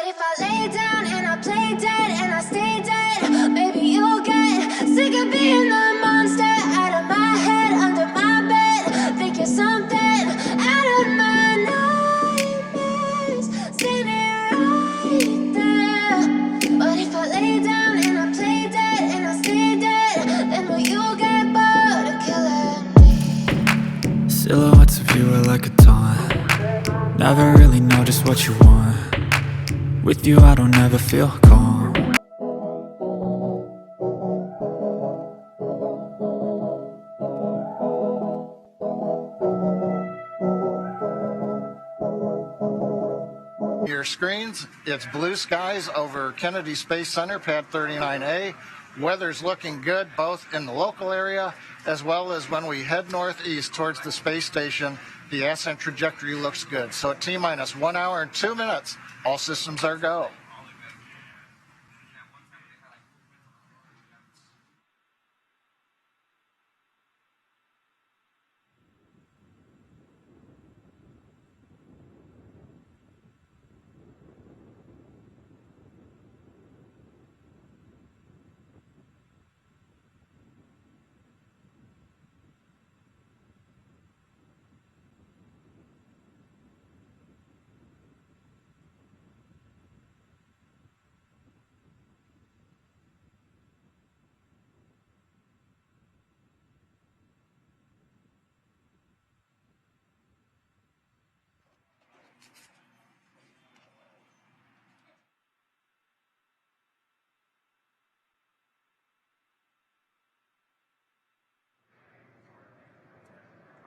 if I lay down and I play dead and I stay dead, maybe you'll get sick of being the monster out of my head, under my bed. Think you're something out of my nightmares, standing right there. But if I lay down and I play dead and I stay dead, then will you get bored of killing me? Silhouettes of you are like a taunt. Never really know just what you want. With you I don't ever feel calm. Your screens, it's blue skies over Kennedy Space Center, pad 39A. Weather's looking good both in the local area as well as when we head northeast towards the space station. The ascent trajectory looks good. So at T-minus 1 hour and 2 minutes, all systems are go.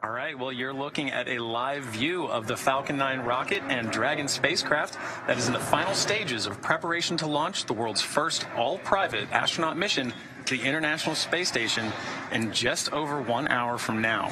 All right, well, you're looking at a live view of the Falcon 9 rocket and Dragon spacecraft that is in the final stages of preparation to launch the world's first all-private astronaut mission to the International Space Station in just over 1 hour from now.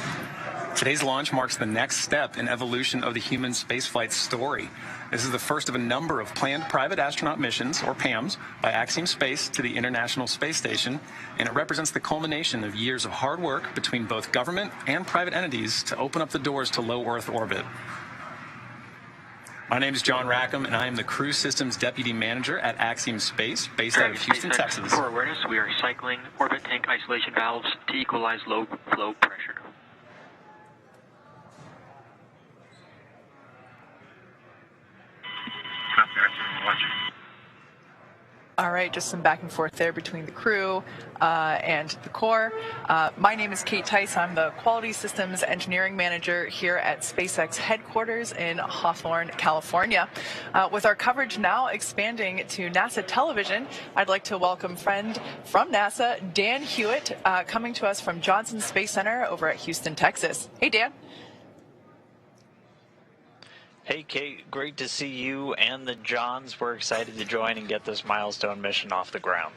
Today's launch marks the next step in evolution of the human spaceflight story. This is the first of a number of planned private astronaut missions, or PAMs, by Axiom Space to the International Space Station, and it represents the culmination of years of hard work between both government and private entities to open up the doors to low Earth orbit. My name is John Rackham, and I am the Crew Systems Deputy Manager at Axiom Space, based out of Houston, Texas. For awareness, we are cycling orbit tank isolation valves to equalize low flow pressure. All right, just some back and forth there between the crew and the core. My name is Kate Tice. I'm the Quality Systems Engineering Manager here at SpaceX headquarters in Hawthorne, California. With our coverage now expanding to NASA television, I'd like to welcome friend from NASA, Dan Hewitt, coming to us from Johnson Space Center over at Houston, Texas. Hey, Dan. Hey, Kate, great to see you and the Johns. We're excited to join and get this milestone mission off the ground.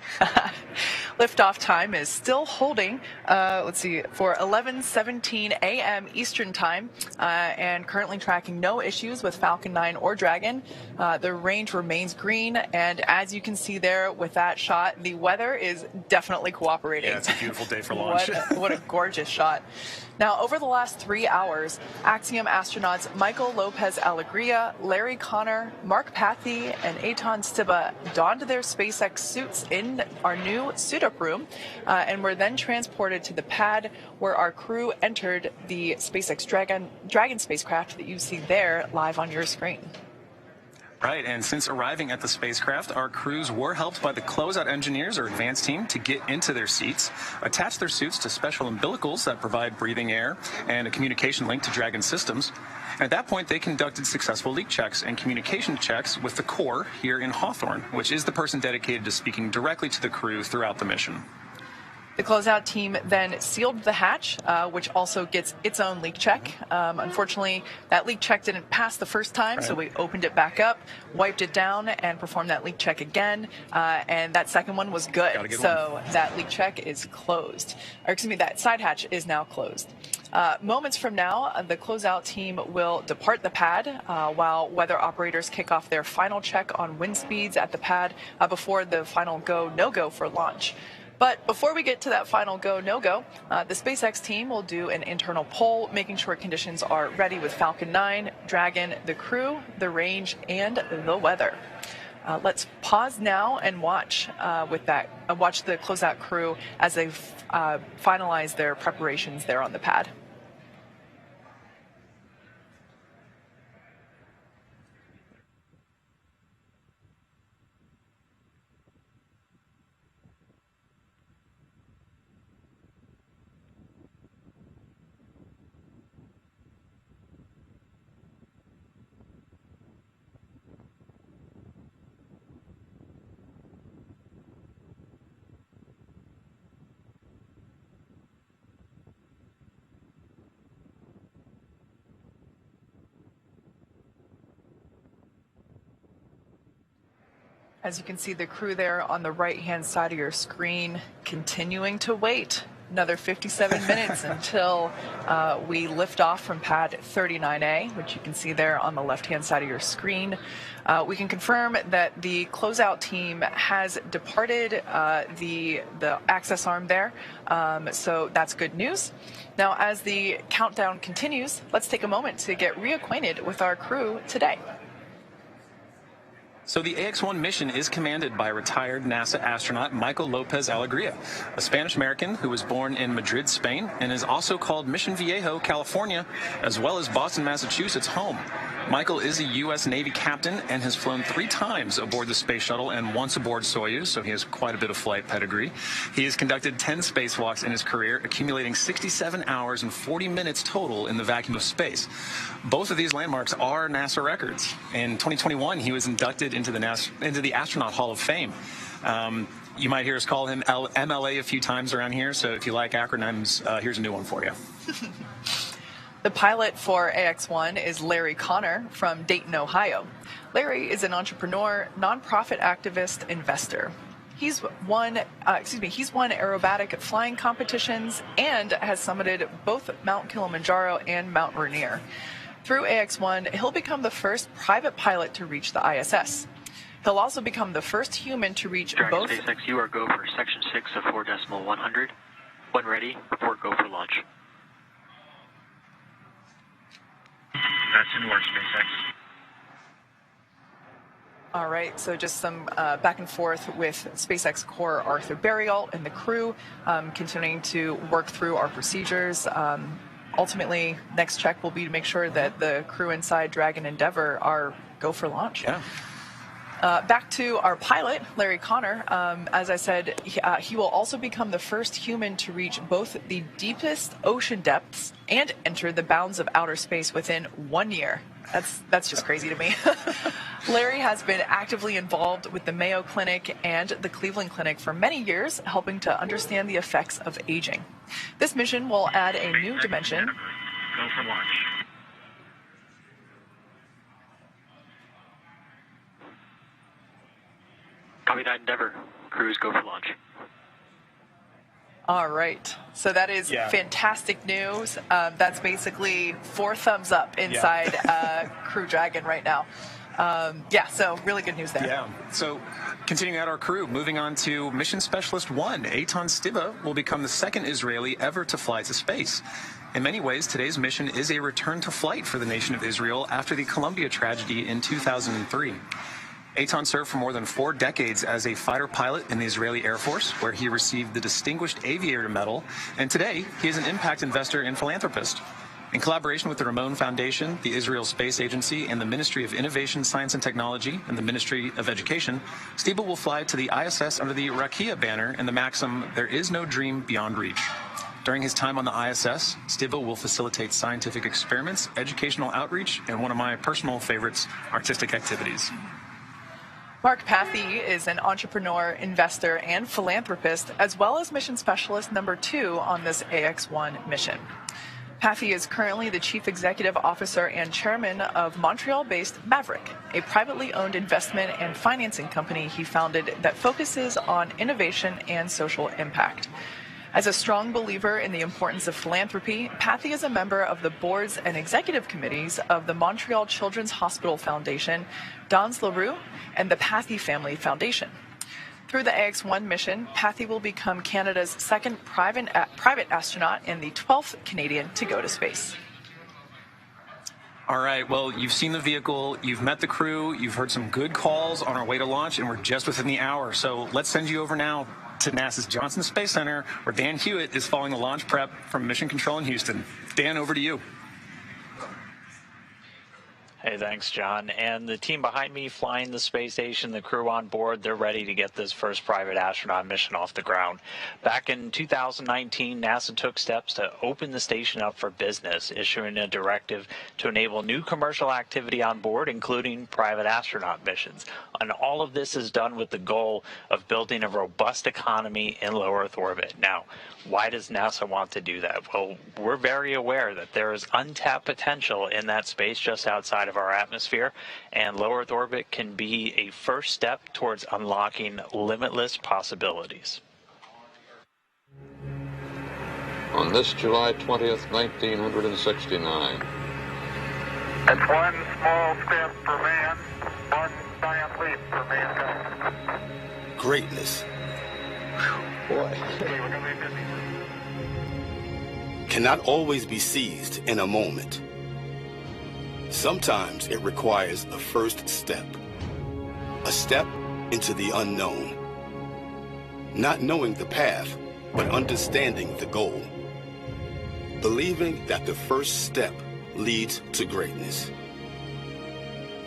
Liftoff time is still holding, let's see, for 11:17 a.m. Eastern time, and currently tracking no issues with Falcon 9 or Dragon. The range remains green, and as you can see there with that shot, the weather is definitely cooperating. Yeah, it's a beautiful day for launch. What a gorgeous shot. Now, over the last 3 hours, Axiom astronauts Michael Lopez Alegria, Larry Connor, Mark Pathy, and Eitan Stiba donned their SpaceX suits in our new suit-up room and were then transported to the pad where our crew entered the SpaceX Dragon spacecraft that you see there live on your screen. Right, and since arriving at the spacecraft, our crews were helped by the closeout engineers or advanced team to get into their seats, attach their suits to special umbilicals that provide breathing air and a communication link to Dragon systems. And at that point, they conducted successful leak checks and communication checks with the core here in Hawthorne, which is the person dedicated to speaking directly to the crew throughout the mission. The closeout team then sealed the hatch, which also gets its own leak check. Unfortunately, that leak check didn't pass the first time, so we opened it back up, wiped it down, and performed that leak check again. And that second one was good. So that leak check is closed. Or excuse me, that side hatch is now closed. Moments from now, the closeout team will depart the pad while weather operators kick off their final check on wind speeds at the pad before the final go, no-go for launch. But before we get to that final go, no-go, the SpaceX team will do an internal poll, making sure conditions are ready with Falcon 9, Dragon, the crew, the range, and the weather. Let's pause now and watch watch the closeout crew as they finalize their preparations there on the pad. As you can see, the crew there on the right-hand side of your screen continuing to wait another 57 minutes until we lift off from pad 39A, which you can see there on the left-hand side of your screen. We can confirm that the closeout team has departed the access arm there, so that's good news. Now, as the countdown continues, let's take a moment to get reacquainted with our crew today. So the AX-1 mission is commanded by retired NASA astronaut Michael Lopez Alegria, a Spanish-American who was born in Madrid, Spain, and is also called Mission Viejo, California, as well as Boston, Massachusetts home. Michael is a U.S. Navy captain and has flown 3 times aboard the space shuttle and once aboard Soyuz, so he has quite a bit of flight pedigree. He has conducted 10 spacewalks in his career, accumulating 67 hours and 40 minutes total in the vacuum of space. Both of these landmarks are NASA records. In 2021, he was inducted into the Astronaut Hall of Fame. You might hear us call him MLA a few times around here, so if you like acronyms, here's a new one for you. The pilot for AX-1 is Larry Connor from Dayton, Ohio. Larry is an entrepreneur, nonprofit activist, investor. He's won aerobatic flying competitions and has summited both Mount Kilimanjaro and Mount Rainier. Through AX-1, he'll become the first private pilot to reach the ISS. He'll also become the first human to reach both. SpaceX, you are go for section 6 of 4.100. When ready, report go for launch. That's in work, SpaceX. All right, so just some back and forth with SpaceX core Arthur Burial and the crew, continuing to work through our procedures. Ultimately, next check will be to make sure that the crew inside Dragon Endeavour are go for launch. Yeah. Back to our pilot, Larry Connor. As I said, he will also become the first human to reach both the deepest ocean depths and enter the bounds of outer space within 1 year. That's just crazy to me. Larry has been actively involved with the Mayo Clinic and the Cleveland Clinic for many years, helping to understand the effects of aging. This mission will add a new dimension. Go for launch. Copy that, Endeavour. Crews go for launch. All right. So that is fantastic news. That's basically 4 thumbs up inside Crew Dragon right now. So really good news there. Yeah. So continuing out our crew, moving on to Mission Specialist 1, Eitan Stiba will become the second Israeli ever to fly to space. In many ways, today's mission is a return to flight for the nation of Israel after the Columbia tragedy in 2003. Eitan served for more than 4 decades as a fighter pilot in the Israeli Air Force, where he received the Distinguished Aviator Medal, and today he is an impact investor and philanthropist. In collaboration with the Ramon Foundation, the Israel Space Agency, and the Ministry of Innovation, Science and Technology, and the Ministry of Education, Stiba will fly to the ISS under the Rakia banner and the maxim, "There is no dream beyond reach." During his time on the ISS, Stiba will facilitate scientific experiments, educational outreach, and one of my personal favorites, artistic activities. Mark Pathy is an entrepreneur, investor, and philanthropist, as well as mission specialist number 2 on this AX-1 mission. Pathy is currently the chief executive officer and chairman of Montreal-based Maverick, a privately owned investment and financing company he founded that focuses on innovation and social impact. As a strong believer in the importance of philanthropy, Pathy is a member of the boards and executive committees of the Montreal Children's Hospital Foundation, Dans LaRue, and the Pathy Family Foundation. Through the AX-1 mission, Pathy will become Canada's second private astronaut and the 12th Canadian to go to space. All right, well, you've seen the vehicle, you've met the crew, you've heard some good calls on our way to launch, and we're just within the hour. So let's send you over now to NASA's Johnson Space Center, where Dan Hewitt is following the launch prep from Mission Control in Houston. Dan, over to you. Hey, thanks, John. And the team behind me flying the space station, the crew on board, they're ready to get this first private astronaut mission off the ground. Back in 2019, NASA took steps to open the station up for business, issuing a directive to enable new commercial activity on board, including private astronaut missions. And all of this is done with the goal of building a robust economy in low Earth orbit. Now, why does NASA want to do that? Well, we're very aware that there is untapped potential in that space just outside of our atmosphere, and low Earth orbit can be a first step towards unlocking limitless possibilities. On this July 20th, 1969. It's one small step for man, one giant leap for mankind. Greatness. Boy. Okay, we're gonna be busy. Cannot always be seized in a moment. Sometimes it requires a first step. A step into the unknown. Not knowing the path, but understanding the goal. Believing that the first step leads to greatness.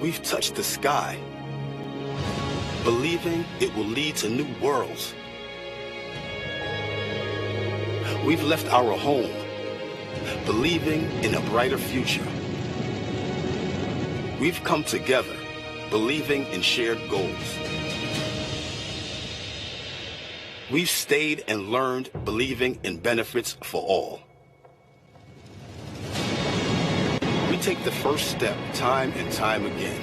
We've touched the sky. Believing it will lead to new worlds. We've left our home, believing in a brighter future. We've come together, believing in shared goals. We've stayed and learned, believing in benefits for all. We take the first step time and time again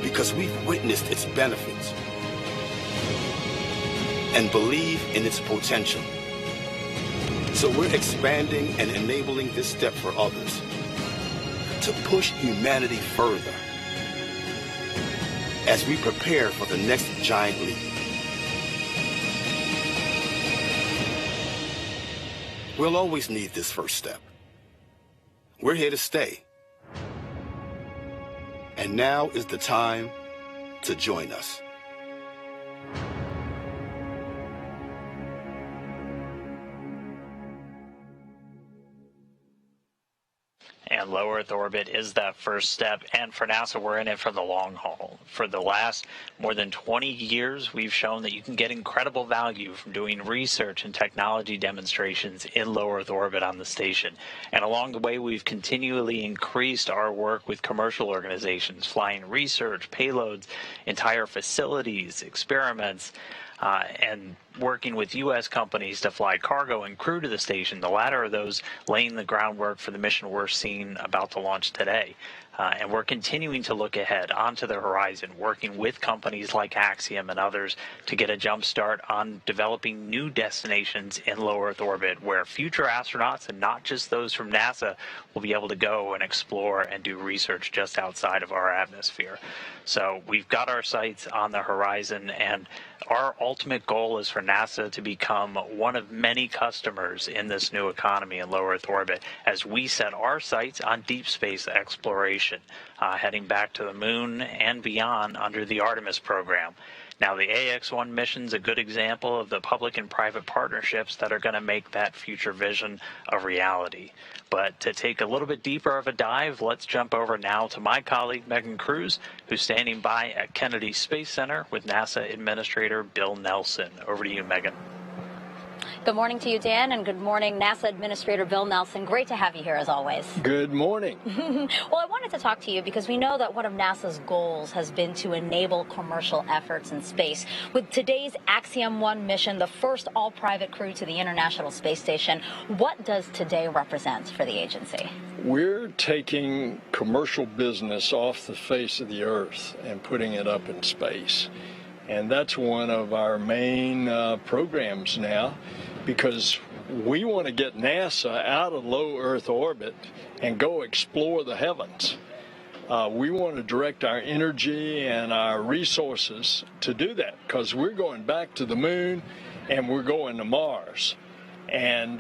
because we've witnessed its benefits and believe in its potential. So we're expanding and enabling this step for others to push humanity further as we prepare for the next giant leap. We'll always need this first step. We're here to stay. And now is the time to join us. And low Earth orbit is that first step. And for NASA, we're in it for the long haul. For the last more than 20 years, we've shown that you can get incredible value from doing research and technology demonstrations in low Earth orbit on the station. And along the way, we've continually increased our work with commercial organizations, flying research, payloads, entire facilities, experiments, and working with U.S. companies to fly cargo and crew to the station, the latter of those laying the groundwork for the mission we're seeing about to launch today. And we're continuing to look ahead onto the horizon, working with companies like Axiom and others to get a jump start on developing new destinations in low Earth orbit where future astronauts, and not just those from NASA, will be able to go and explore and do research just outside of our atmosphere. So we've got our sights on the horizon, and our ultimate goal is for NASA to become one of many customers in this new economy in low Earth orbit as we set our sights on deep space exploration, heading back to the moon and beyond under the Artemis program. Now, the AX-1 mission's a good example of the public and private partnerships that are going to make that future vision a reality. But to take a little bit deeper of a dive, let's jump over now to my colleague, Megan Cruz, who's standing by at Kennedy Space Center with NASA Administrator Bill Nelson. Over to you, Megan. Good morning to you, Dan, and good morning, NASA Administrator Bill Nelson. Great to have you here, as always. Good morning. Well, I wanted to talk to you because we know that one of NASA's goals has been to enable commercial efforts in space. With today's Axiom 1 mission, the first all-private crew to the International Space Station, what does today represent for the agency? We're taking commercial business off the face of the Earth and putting it up in space. And that's one of our main programs now, because we want to get NASA out of low Earth orbit and go explore the heavens. We want to direct our energy and our resources to do that, because we're going back to the moon and we're going to Mars. And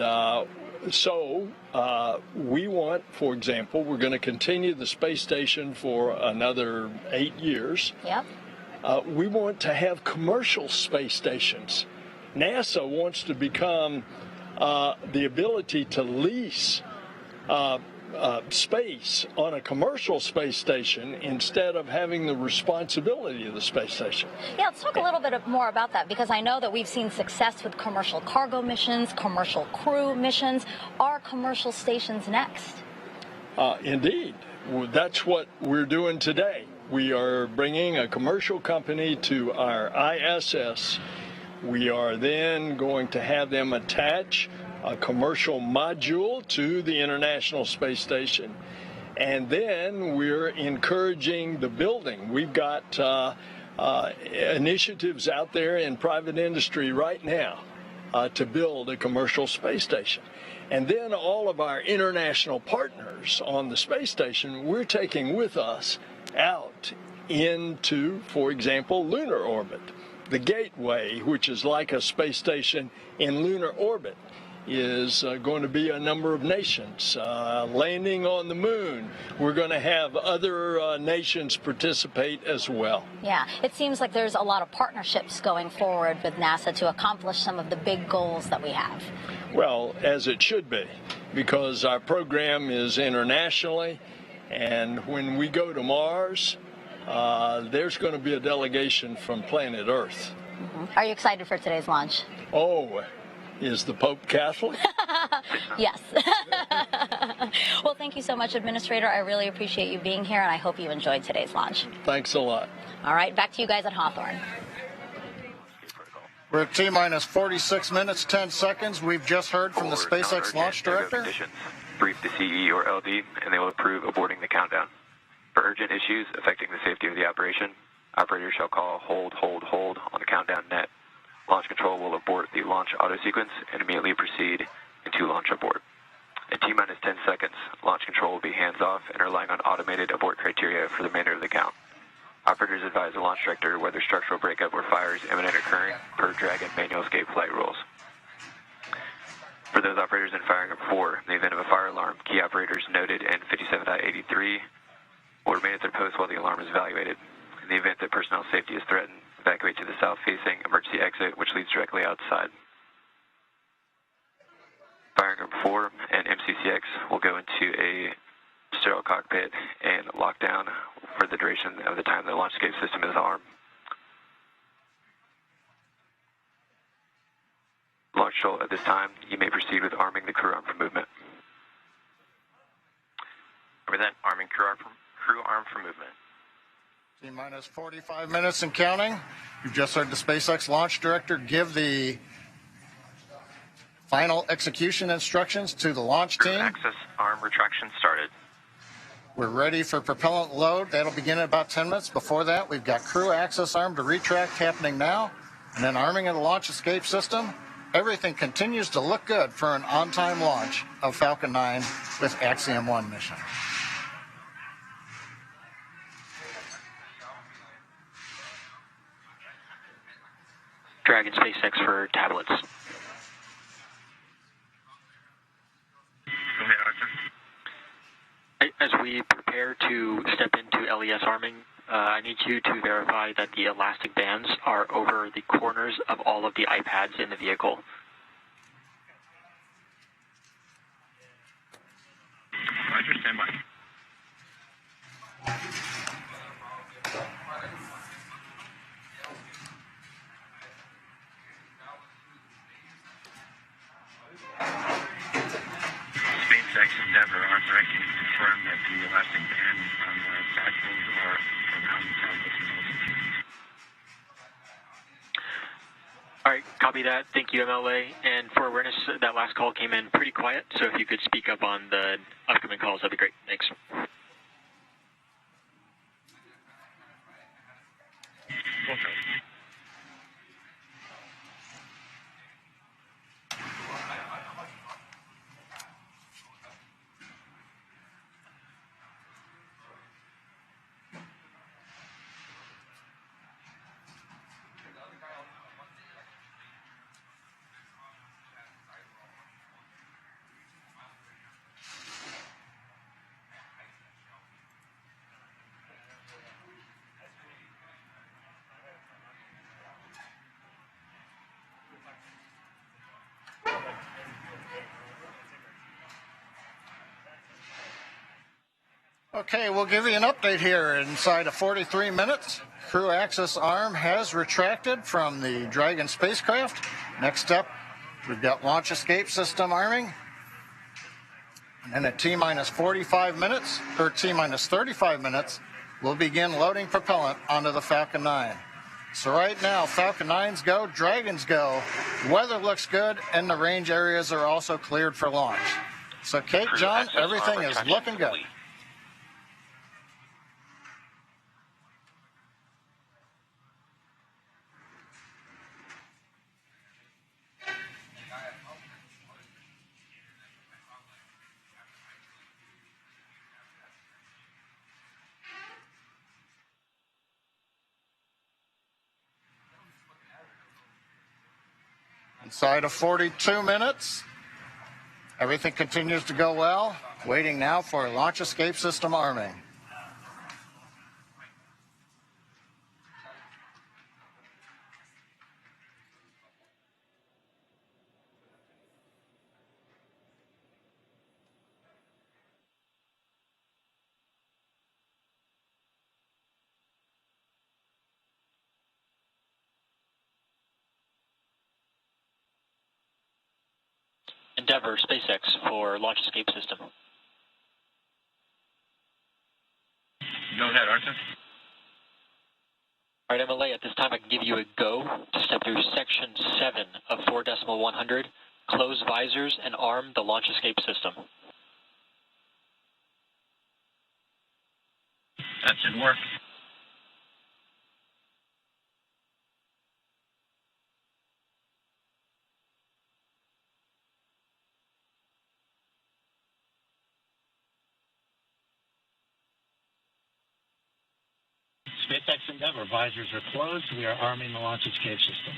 We want, for example, we're going to continue the space station for another 8 years. Yep. We want to have commercial space stations. NASA wants to become the ability to lease space on a commercial space station instead of having the responsibility of the space station. Yeah, let's talk a little bit more about that, because I know that we've seen success with commercial cargo missions, commercial crew missions. Are commercial stations next? Indeed. That's what we're doing today. We are bringing a commercial company to our ISS. We are then going to have them attach a commercial module to the International Space Station. And then we're encouraging the building. We've got initiatives out there in private industry right now to build a commercial space station. And then all of our international partners on the space station, we're taking with us out into, for example, lunar orbit. The Gateway, which is like a space station in lunar orbit, is going to be a number of nations landing on the moon. We're going to have other nations participate as well. Yeah, it seems like there's a lot of partnerships going forward with NASA to accomplish some of the big goals that we have. Well, as it should be, because our program is internationally, and when we go to Mars, there's going to be a delegation from planet Earth. Mm-hmm. Are you excited for today's launch? Oh, is the Pope Catholic? Yes. Well, thank you so much, Administrator. I really appreciate you being here, and I hope you enjoyed today's launch. Thanks a lot. All right, back to you guys at Hawthorne. We're at T-minus 46 minutes, 10 seconds. We've just heard from the SpaceX launch director. Brief the CE or LD, and they will approve aborting the countdown. For urgent issues affecting the safety of the operation, operators shall call hold on the countdown net. Launch control will abort the launch auto sequence and immediately proceed into launch abort. At T-minus 10 seconds, launch control will be hands-off and relying on automated abort criteria for the remainder of the count. Operators advise the launch director whether structural breakup or fires imminent occurring per Dragon manual escape flight rules. For those operators in firing group 4, in the event of a fire alarm, key operators noted in 57.83 will remain at their post while the alarm is evaluated. In the event that personnel safety is threatened, evacuate to the south-facing emergency exit, which leads directly outside. Firing group 4 and MCCX will go into a sterile cockpit and lock down for the duration of the time the launch escape system is armed. Launch control at this time, you may proceed with arming the crew arm for movement. Over that, arming crew arm for movement. T-minus 45 minutes and counting. You've just heard the SpaceX launch director give the final execution instructions to the launch team. Access arm retraction started. We're ready for propellant load. That'll begin in about 10 minutes. Before that, we've got crew access arm to retract happening now, and then arming of the launch escape system. Everything continues to look good for an on-time launch of Falcon 9 with Axiom 1 mission. Dragon SpaceX for tablets. Go ahead, Arthur. As we prepare to step into LES arming, I need you to verify that the elastic bands are over the corners of all of the iPads in the vehicle. Roger, stand by. SpaceX Endeavour, Arthur, I can confirm that the elastic band on the sidepolls are around the tablets and also. All right, copy that. Thank you, MLA. And for awareness, that last call came in pretty quiet, so if you could speak up on the upcoming calls, that'd be great. Thanks. Okay. Okay, we'll give you an update here. Inside of 43 minutes, crew access arm has retracted from the Dragon spacecraft. Next up, we've got launch escape system arming. And then at T-minus 45 minutes, or T-minus 35 minutes, we'll begin loading propellant onto the Falcon 9. So right now, Falcon 9s go, Dragons go. Weather looks good, and the range areas are also cleared for launch. So Kate, John, everything is looking good. Inside of 42 minutes, everything continues to go well. Waiting now for launch escape system arming. Endeavour, SpaceX for launch escape system. Go ahead, Arthur. All right, MLA, at this time I can give you a go to step through Section 7 of 4.100, close visors and arm the launch escape system. That should work. SpaceX Endeavour, visors are closed. We are arming the launch escape system.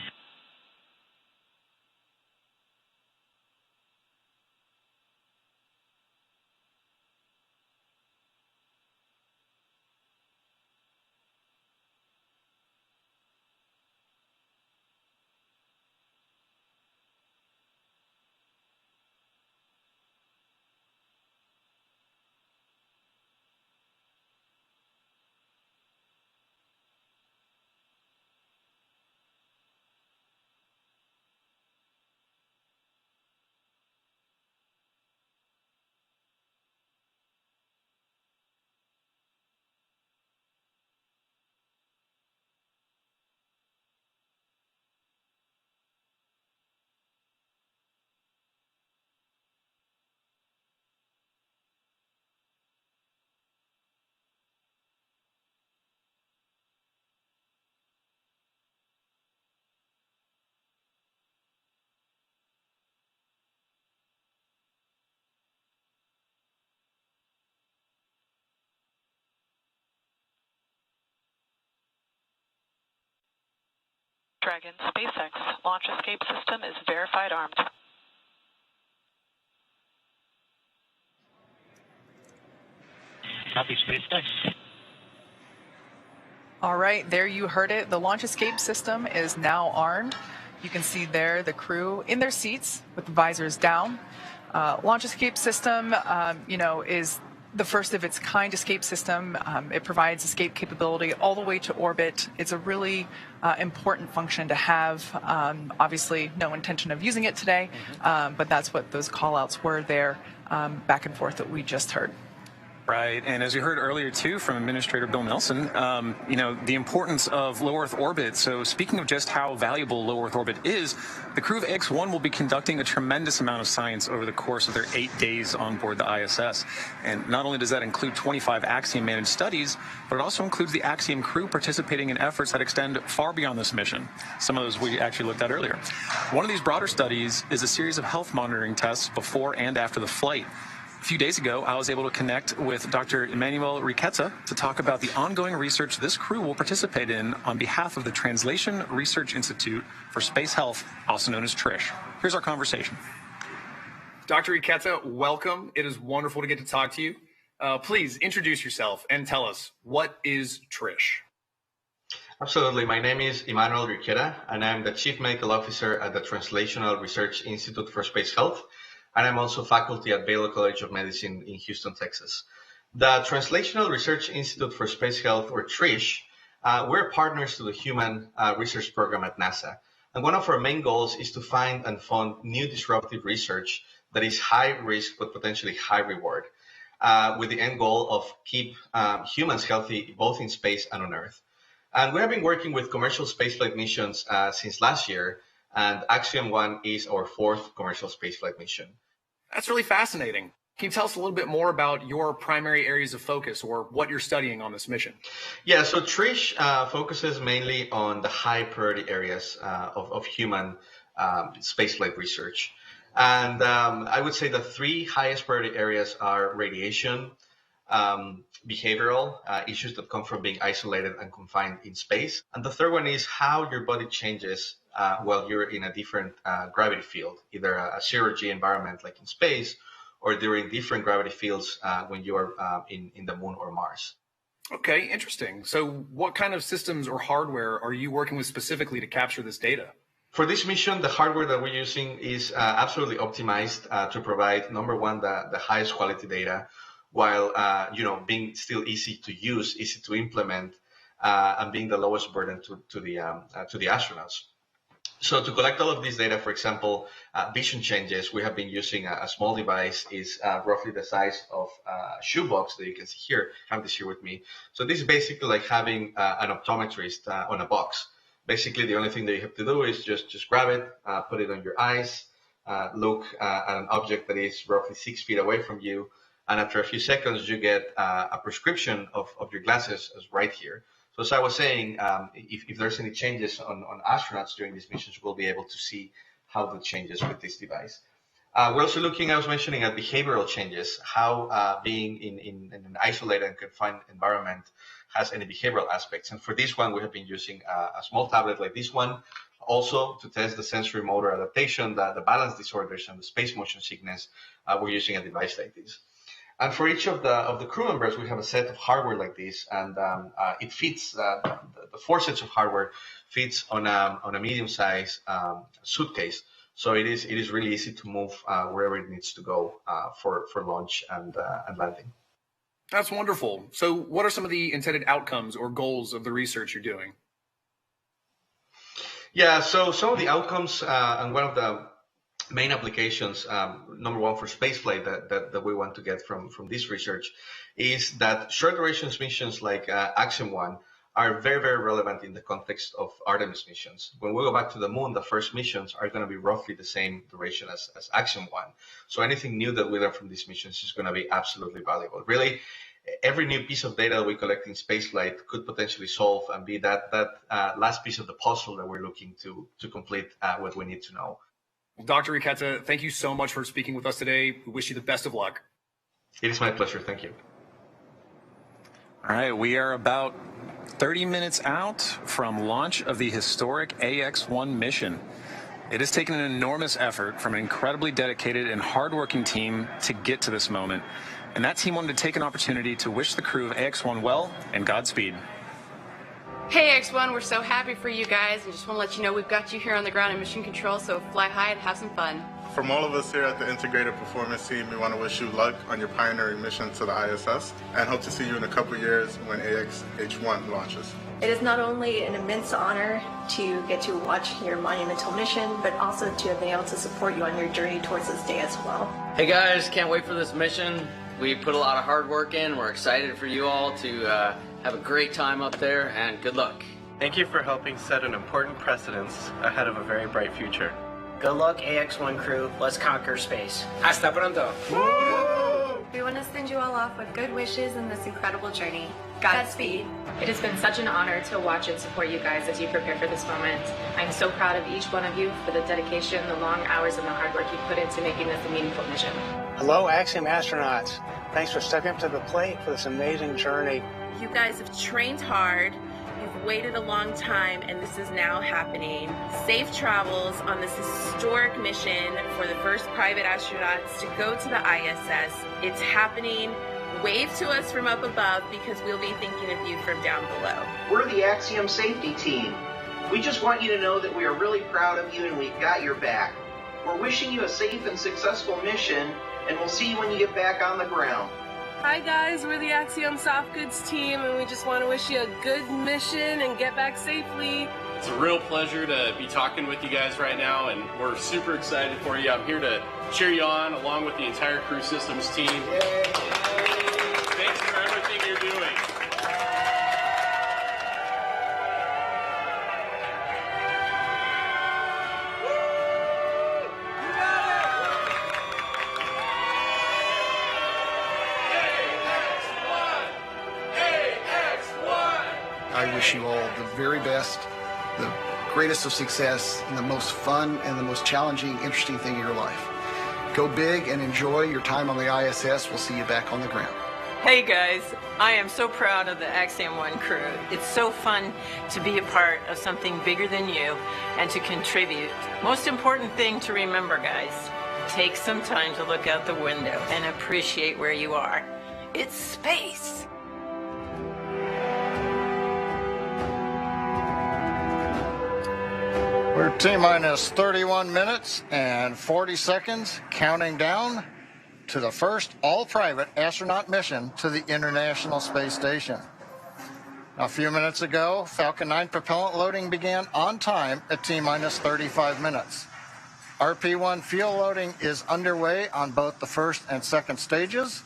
Dragon SpaceX launch escape system is verified armed. Copy, SpaceX. All right, there you heard it. The launch escape system is now armed. You can see there the crew in their seats with the visors down. Launch escape system, is the first of its kind escape system. It provides escape capability all the way to orbit. It's a really important function to have. Obviously, no intention of using it today, but that's what those call-outs were there back and forth that we just heard. Right, and as you heard earlier too from Administrator Bill Nelson, the importance of low Earth orbit. So speaking of just how valuable low Earth orbit is, the crew of X-1 will be conducting a tremendous amount of science over the course of their 8 days on board the ISS. And not only does that include 25 Axiom managed studies, but it also includes the Axiom crew participating in efforts that extend far beyond this mission. Some of those we actually looked at earlier. One of these broader studies is a series of health monitoring tests before and after the flight. A few days ago, I was able to connect with Dr. Emmanuel Riqueza to talk about the ongoing research this crew will participate in on behalf of the Translation Research Institute for Space Health, also known as TRISH. Here's our conversation. Dr. Riqueza, welcome. It is wonderful to get to talk to you. Please introduce yourself and tell us, what is TRISH? Absolutely. My name is Emmanuel Riqueza, and I'm the Chief Medical Officer at the Translational Research Institute for Space Health. And I'm also faculty at Baylor College of Medicine in Houston, Texas. The Translational Research Institute for Space Health, or TRISH, we're partners to the Human Research Program at NASA. And one of our main goals is to find and fund new disruptive research that is high risk but potentially high reward, with the end goal of keep humans healthy both in space and on Earth. And we have been working with commercial spaceflight missions since last year, and Axiom 1 is our 4th commercial spaceflight mission. That's really fascinating. Can you tell us a little bit more about your primary areas of focus or what you're studying on this mission? Yeah, so TRISH focuses mainly on the high priority areas of human spaceflight research. And I would say the 3 highest priority areas are radiation, behavioral issues that come from being isolated and confined in space. And the third one is how your body changes while you're in a different gravity field, either a zero-G environment like in space, or during different gravity fields when you are in the moon or Mars. Okay, interesting. So what kind of systems or hardware are you working with specifically to capture this data? For this mission, the hardware that we're using is absolutely optimized to provide, number one, the highest quality data, while being still easy to use, easy to implement, and being the lowest burden to the astronauts. So to collect all of this data, for example, vision changes, we have been using a small device, is roughly the size of a shoebox that you can see here. I have this here with me. So this is basically like having an optometrist on a box. Basically, the only thing that you have to do is just grab it, put it on your eyes, look at an object that is roughly 6 feet away from you, and after a few seconds, you get a prescription of your glasses right here. So as I was saying, if there's any changes on astronauts during these missions, we'll be able to see how that changes with this device. We're also looking, I was mentioning, at behavioral changes, how being in an isolated and confined environment has any behavioral aspects. And for this one, we have been using a small tablet like this one, also to test the sensory motor adaptation, the balance disorders, and the space motion sickness. We're using a device like this. And for each of the crew members, we have a set of hardware like this, and it fits, the 4 sets of hardware fits on a medium-sized suitcase. So it is really easy to move wherever it needs to go for launch and landing. That's wonderful. So what are some of the intended outcomes or goals of the research you're doing? Yeah, so some of the outcomes and one of the main applications, number one for spaceflight that we want to get from this research is that short duration missions like Axiom 1 are very, very relevant in the context of Artemis missions. When we go back to the moon, the first missions are going to be roughly the same duration as Axiom 1. So anything new that we learn from these missions is going to be absolutely valuable. Really, every new piece of data that we collect in spaceflight could potentially solve and be that last piece of the puzzle that we're looking to complete what we need to know. Dr. Riqueta, thank you so much for speaking with us today. We wish you the best of luck. It is my pleasure. Thank you. All right, we are about 30 minutes out from launch of the historic AX-1 mission. It has taken an enormous effort from an incredibly dedicated and hardworking team to get to this moment. And that team wanted to take an opportunity to wish the crew of AX-1 well and Godspeed. Hey X1, we're so happy for you guys, and just want to let you know we've got you here on the ground in mission control, so fly high and have some fun. From all of us here at the Integrated Performance Team, we want to wish you luck on your pioneering mission to the ISS, and hope to see you in a couple years when AX-H1 launches. It is not only an immense honor to get to watch your monumental mission, but also to have been able to support you on your journey towards this day as well. Hey guys, can't wait for this mission. We put a lot of hard work in. We're excited for you all to have a great time up there, and good luck. Thank you for helping set an important precedence ahead of a very bright future. Good luck, AX-1 crew. Let's conquer space. Hasta pronto. Woo! We want to send you all off with good wishes in this incredible journey. Godspeed. It has been such an honor to watch and support you guys as you prepare for this moment. I'm so proud of each one of you for the dedication, the long hours, and the hard work you put into making this a meaningful mission. Hello, Axiom astronauts. Thanks for stepping up to the plate for this amazing journey. You guys have trained hard, you've waited a long time, and this is now happening. Safe travels on this historic mission for the first private astronauts to go to the ISS. It's happening. Wave to us from up above, because we'll be thinking of you from down below. We're the Axiom safety team. We just want you to know that we are really proud of you and we've got your back. We're wishing you a safe and successful mission, and we'll see you when you get back on the ground. Hi guys, we're the Axiom Soft Goods team, and we just want to wish you a good mission and get back safely. It's a real pleasure to be talking with you guys right now, and we're super excited for you. I'm here to cheer you on along with the entire Crew Systems team. Yay. Thanks for everything you're doing. I wish you all the very best, the greatest of success, and the most fun and the most challenging, interesting thing in your life. Go big and enjoy your time on the ISS. We'll see you back on the ground. Hey guys, I am so proud of the Axiom One crew. It's so fun to be a part of something bigger than you and to contribute. Most important thing to remember, guys, take some time to look out the window and appreciate where you are. It's space. We're T-minus 31 minutes and 40 seconds, counting down to the first all-private astronaut mission to the International Space Station. A few minutes ago, Falcon 9 propellant loading began on time at T-minus 35 minutes. RP-1 fuel loading is underway on both the first and second stages.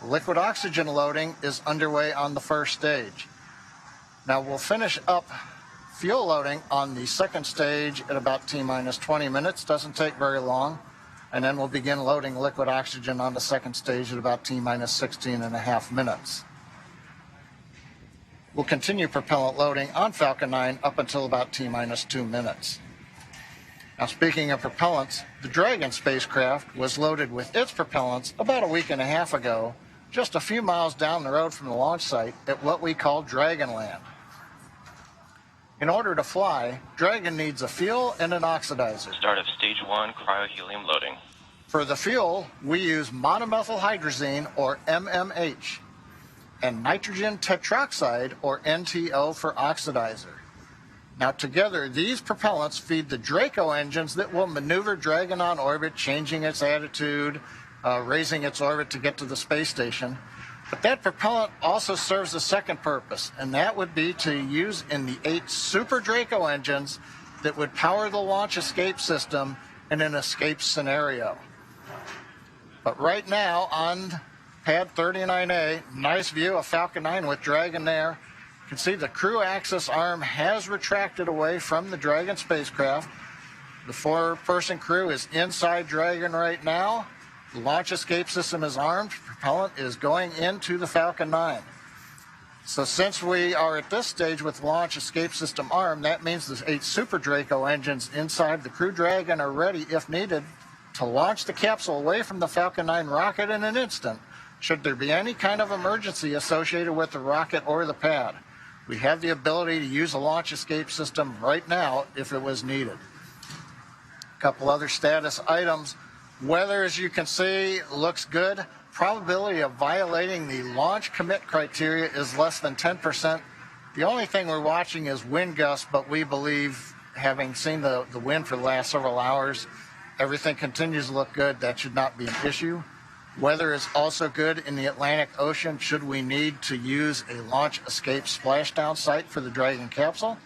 Liquid oxygen loading is underway on the first stage. Now we'll finish up fuel loading on the second stage at about T-minus 20 minutes. Doesn't take very long. And then we'll begin loading liquid oxygen on the second stage at about T-minus 16.5 minutes. We'll continue propellant loading on Falcon 9 up until about T-minus 2 minutes. Now, speaking of propellants, the Dragon spacecraft was loaded with its propellants about a week and a half ago, just a few miles down the road from the launch site at what we call Dragonland. In order to fly, Dragon needs a fuel and an oxidizer. Start of stage 1 cryo-helium loading. For the fuel, we use monomethylhydrazine, or MMH, and nitrogen tetroxide, or NTO, for oxidizer. Now together, these propellants feed the Draco engines that will maneuver Dragon on orbit, changing its attitude, raising its orbit to get to the space station. But that propellant also serves a second purpose, and that would be to use in the 8 Super Draco engines that would power the launch escape system in an escape scenario. But right now on pad 39A, nice view of Falcon 9 with Dragon there. You can see the crew axis arm has retracted away from the Dragon spacecraft. The 4-person crew is inside Dragon right now. The launch escape system is armed. Propellant is going into the Falcon 9. So since we are at this stage with the launch escape system armed, that means the 8 Super Draco engines inside the Crew Dragon are ready, if needed, to launch the capsule away from the Falcon 9 rocket in an instant, should there be any kind of emergency associated with the rocket or the pad. We have the ability to use a launch escape system right now if it was needed. A couple other status items. Weather, as you can see, looks good. Probability of violating the launch commit criteria is less than 10%. The only thing we're watching is wind gusts, but we believe, having seen the wind for the last several hours, everything continues to look good. That should not be an issue. Weather is also good in the Atlantic Ocean should we need to use a launch escape splashdown site for the Dragon capsule.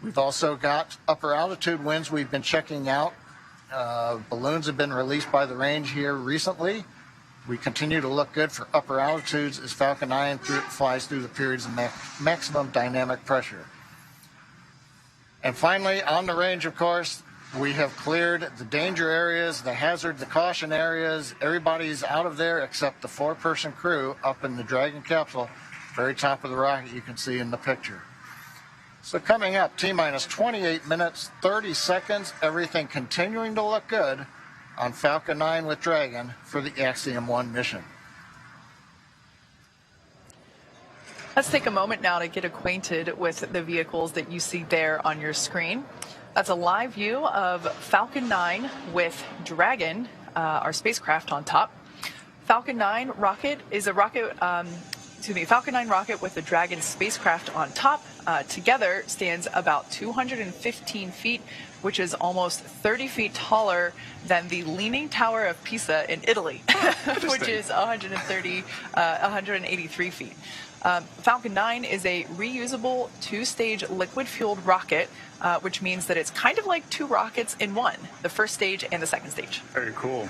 We've also got upper altitude winds we've been checking out. Balloons have been released by the range here recently. We continue to look good for upper altitudes as Falcon 9 flies through the periods of maximum dynamic pressure. And finally, on the range, of course, we have cleared the danger areas, the hazard, the caution areas. Everybody's out of there except the 4-person crew up in the Dragon capsule, very top of the rocket you can see in the picture. So coming up, T-minus 28 minutes, 30 seconds, everything continuing to look good on Falcon 9 with Dragon for the Axiom 1 mission. Let's take a moment now to get acquainted with the vehicles that you see there on your screen. That's a live view of Falcon 9 with Dragon, our spacecraft on top. Falcon 9 rocket is a rocket, the Falcon 9 rocket with the Dragon spacecraft on top together stands about 215 feet, which is almost 30 feet taller than the Leaning Tower of Pisa in Italy, which is 183 feet. Falcon 9 is a reusable two-stage liquid-fueled rocket, which means that it's kind of like two rockets in one, the first stage and the second stage. Very cool.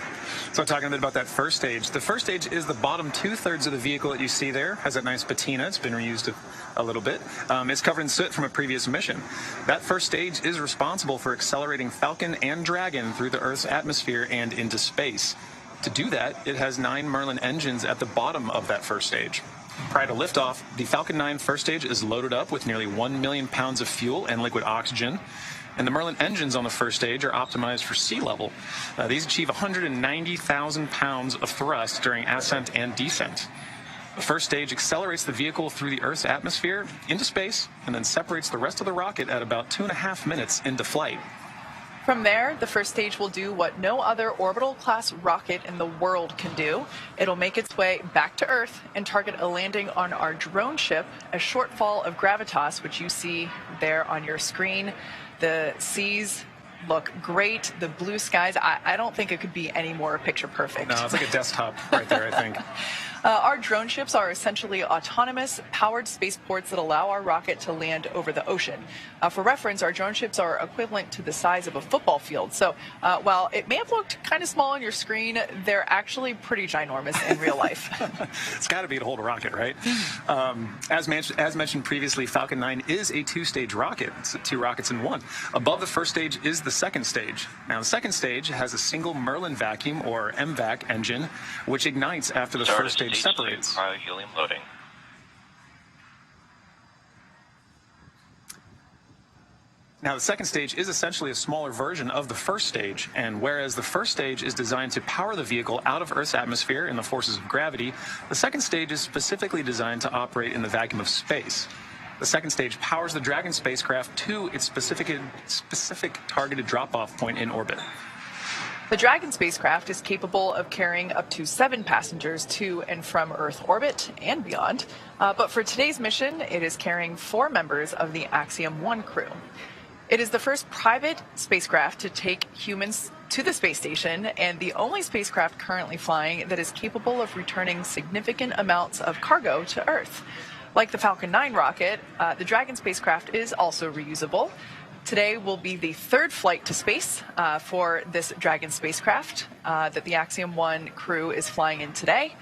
So talking a bit about that first stage. The first stage is the bottom two-thirds of the vehicle that you see there. Has that nice patina. It's been reused a little bit. It's covered in soot from a previous mission. That first stage is responsible for accelerating Falcon and Dragon through the Earth's atmosphere and into space. To do that, it has 9 Merlin engines at the bottom of that first stage. Prior to liftoff, the Falcon 9 first stage is loaded up with nearly 1 million pounds of fuel and liquid oxygen. And the Merlin engines on the first stage are optimized for sea level. These achieve 190,000 pounds of thrust during ascent and descent. The first stage accelerates the vehicle through the Earth's atmosphere into space and then separates the rest of the rocket at about 2.5 minutes into flight. From there, the first stage will do what no other orbital-class rocket in the world can do. It'll make its way back to Earth and target a landing on our drone ship, a shortfall of gravitas, which you see there on your screen. The seas look great. The blue skies, I don't think it could be any more picture perfect. No, it's like a desktop right there, I think. Our drone ships are essentially autonomous, powered spaceports that allow our rocket to land over the ocean. For reference, our drone ships are equivalent to the size of a football field. So while it may have looked kind of small on your screen, they're actually pretty ginormous in real life. It's got to be to hold a rocket, right? As mentioned previously, Falcon 9 is a two-stage rocket. It's 2 rockets in one. Above the first stage is the second stage. Now, the second stage has a single Merlin vacuum, or MVAC, engine, which ignites after the first stage separates. Cryo-helium loading. Now, the second stage is essentially a smaller version of the first stage, and whereas the first stage is designed to power the vehicle out of Earth's atmosphere and the forces of gravity, the second stage is specifically designed to operate in the vacuum of space. The second stage powers the Dragon spacecraft to its specific targeted drop-off point in orbit. The Dragon spacecraft is capable of carrying up to 7 passengers to and from Earth orbit and beyond. But for today's mission, it is carrying 4 members of the Axiom 1 crew. It is the first private spacecraft to take humans to the space station and the only spacecraft currently flying that is capable of returning significant amounts of cargo to Earth. Like the Falcon 9 rocket, the Dragon spacecraft is also reusable. Today will be the 3rd flight to space for this Dragon spacecraft that the Axiom 1 crew is flying in today.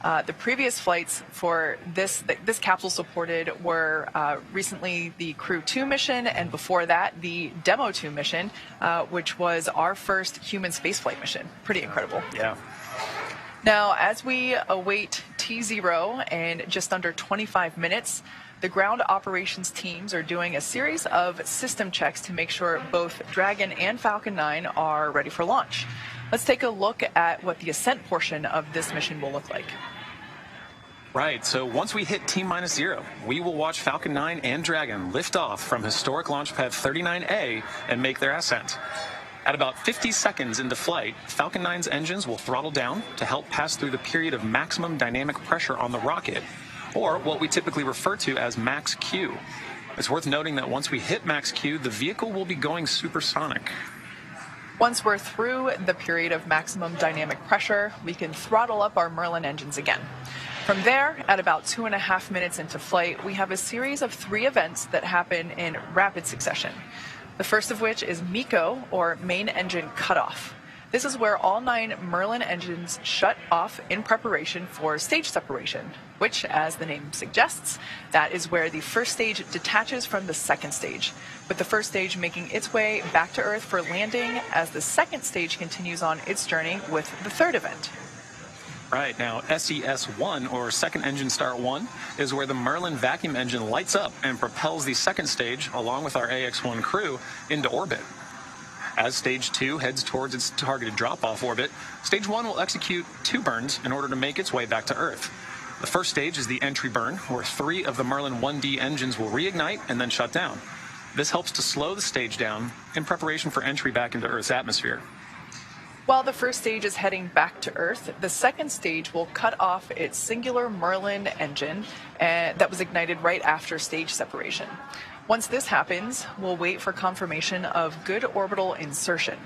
The previous flights for this capsule supported were recently the Crew 2 mission, and before that the Demo 2 mission, which was our first human spaceflight mission. Pretty incredible. Yeah. Now, as we await T0 in just under 25 minutes, the ground operations teams are doing a series of system checks to make sure both Dragon and Falcon 9 are ready for launch. Let's take a look at what the ascent portion of this mission will look like. Right, so once we hit T-0, we will watch Falcon 9 and Dragon lift off from historic launch pad 39A and make their ascent. At about 50 seconds into flight, Falcon 9's engines will throttle down to help pass through the period of maximum dynamic pressure on the rocket, or what we typically refer to as max Q. It's worth noting that once we hit max Q, the vehicle will be going supersonic. Once we're through the period of maximum dynamic pressure, we can throttle up our Merlin engines again. From there, at about 2.5 minutes into flight, we have a series of 3 events that happen in rapid succession. The first of which is MECO, or main engine cutoff. This is where all 9 Merlin engines shut off in preparation for stage separation, which, as the name suggests, that is where the first stage detaches from the second stage, with the first stage making its way back to Earth for landing as the second stage continues on its journey with the 3rd event. Right, now SES-1, or Second Engine Start 1, is where the Merlin vacuum engine lights up and propels the second stage, along with our AX-1 crew, into orbit. As Stage 2 heads towards its targeted drop-off orbit, Stage 1 will execute 2 burns in order to make its way back to Earth. The first stage is the entry burn, where 3 of the Merlin 1D engines will reignite and then shut down. This helps to slow the stage down in preparation for entry back into Earth's atmosphere. While the first stage is heading back to Earth, the second stage will cut off its singular Merlin engine that was ignited right after stage separation. Once this happens, we'll wait for confirmation of good orbital insertion.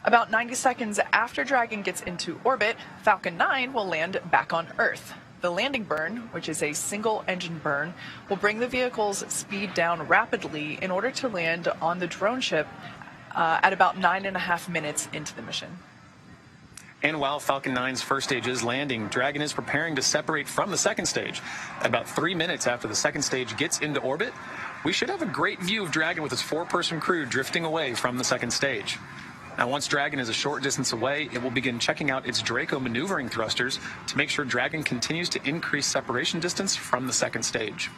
About 90 seconds after Dragon gets into orbit, Falcon 9 will land back on Earth. The landing burn, which is a single engine burn, will bring the vehicle's speed down rapidly in order to land on the drone ship at about 9.5 minutes into the mission. And while Falcon 9's first stage is landing, Dragon is preparing to separate from the second stage. About 3 minutes after the second stage gets into orbit, we should have a great view of Dragon with its 4-person crew drifting away from the second stage. Now, once Dragon is a short distance away, it will begin checking out its Draco maneuvering thrusters to make sure Dragon continues to increase separation distance from the second stage.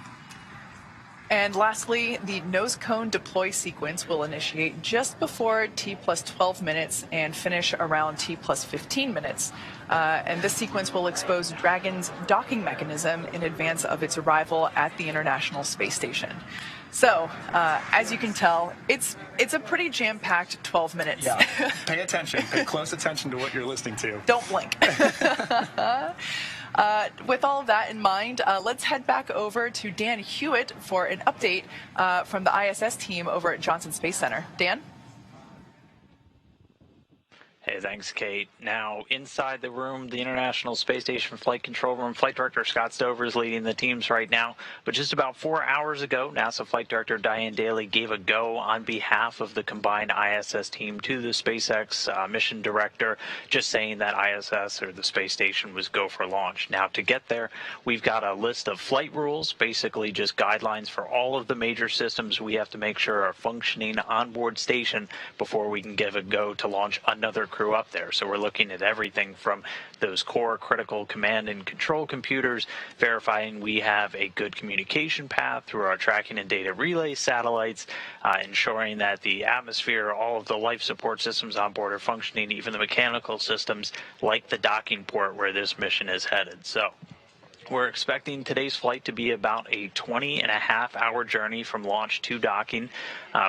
And lastly, the nose cone deploy sequence will initiate just before T plus 12 minutes and finish around T plus 15 minutes. And this sequence will expose Dragon's docking mechanism in advance of its arrival at the International Space Station. So, as you can tell, it's a pretty jam-packed 12 minutes. Yeah, pay attention. Pay close attention to what you're listening to. Don't blink. With all of that in mind, let's head back over to Dan Hewitt for an update from the ISS team over at Johnson Space Center. Dan? Hey, thanks, Kate. Now, inside the room, the International Space Station Flight Control Room, Flight Director Scott Stover is leading the teams right now. But just about 4 hours ago, NASA Flight Director Diane Daly gave a go on behalf of the combined ISS team to the SpaceX mission director, just saying that ISS, or the space station, was go for launch. Now, to get there, we've got a list of flight rules, basically just guidelines for all of the major systems we have to make sure are functioning on board station before we can give a go to launch another crew up there. So we're looking at everything from those core critical command and control computers, verifying we have a good communication path through our tracking and data relay satellites, ensuring that the atmosphere, all of the life support systems on board are functioning, even the mechanical systems like the docking port where this mission is headed. So we're expecting today's flight to be about a 20.5-hour journey from launch to docking,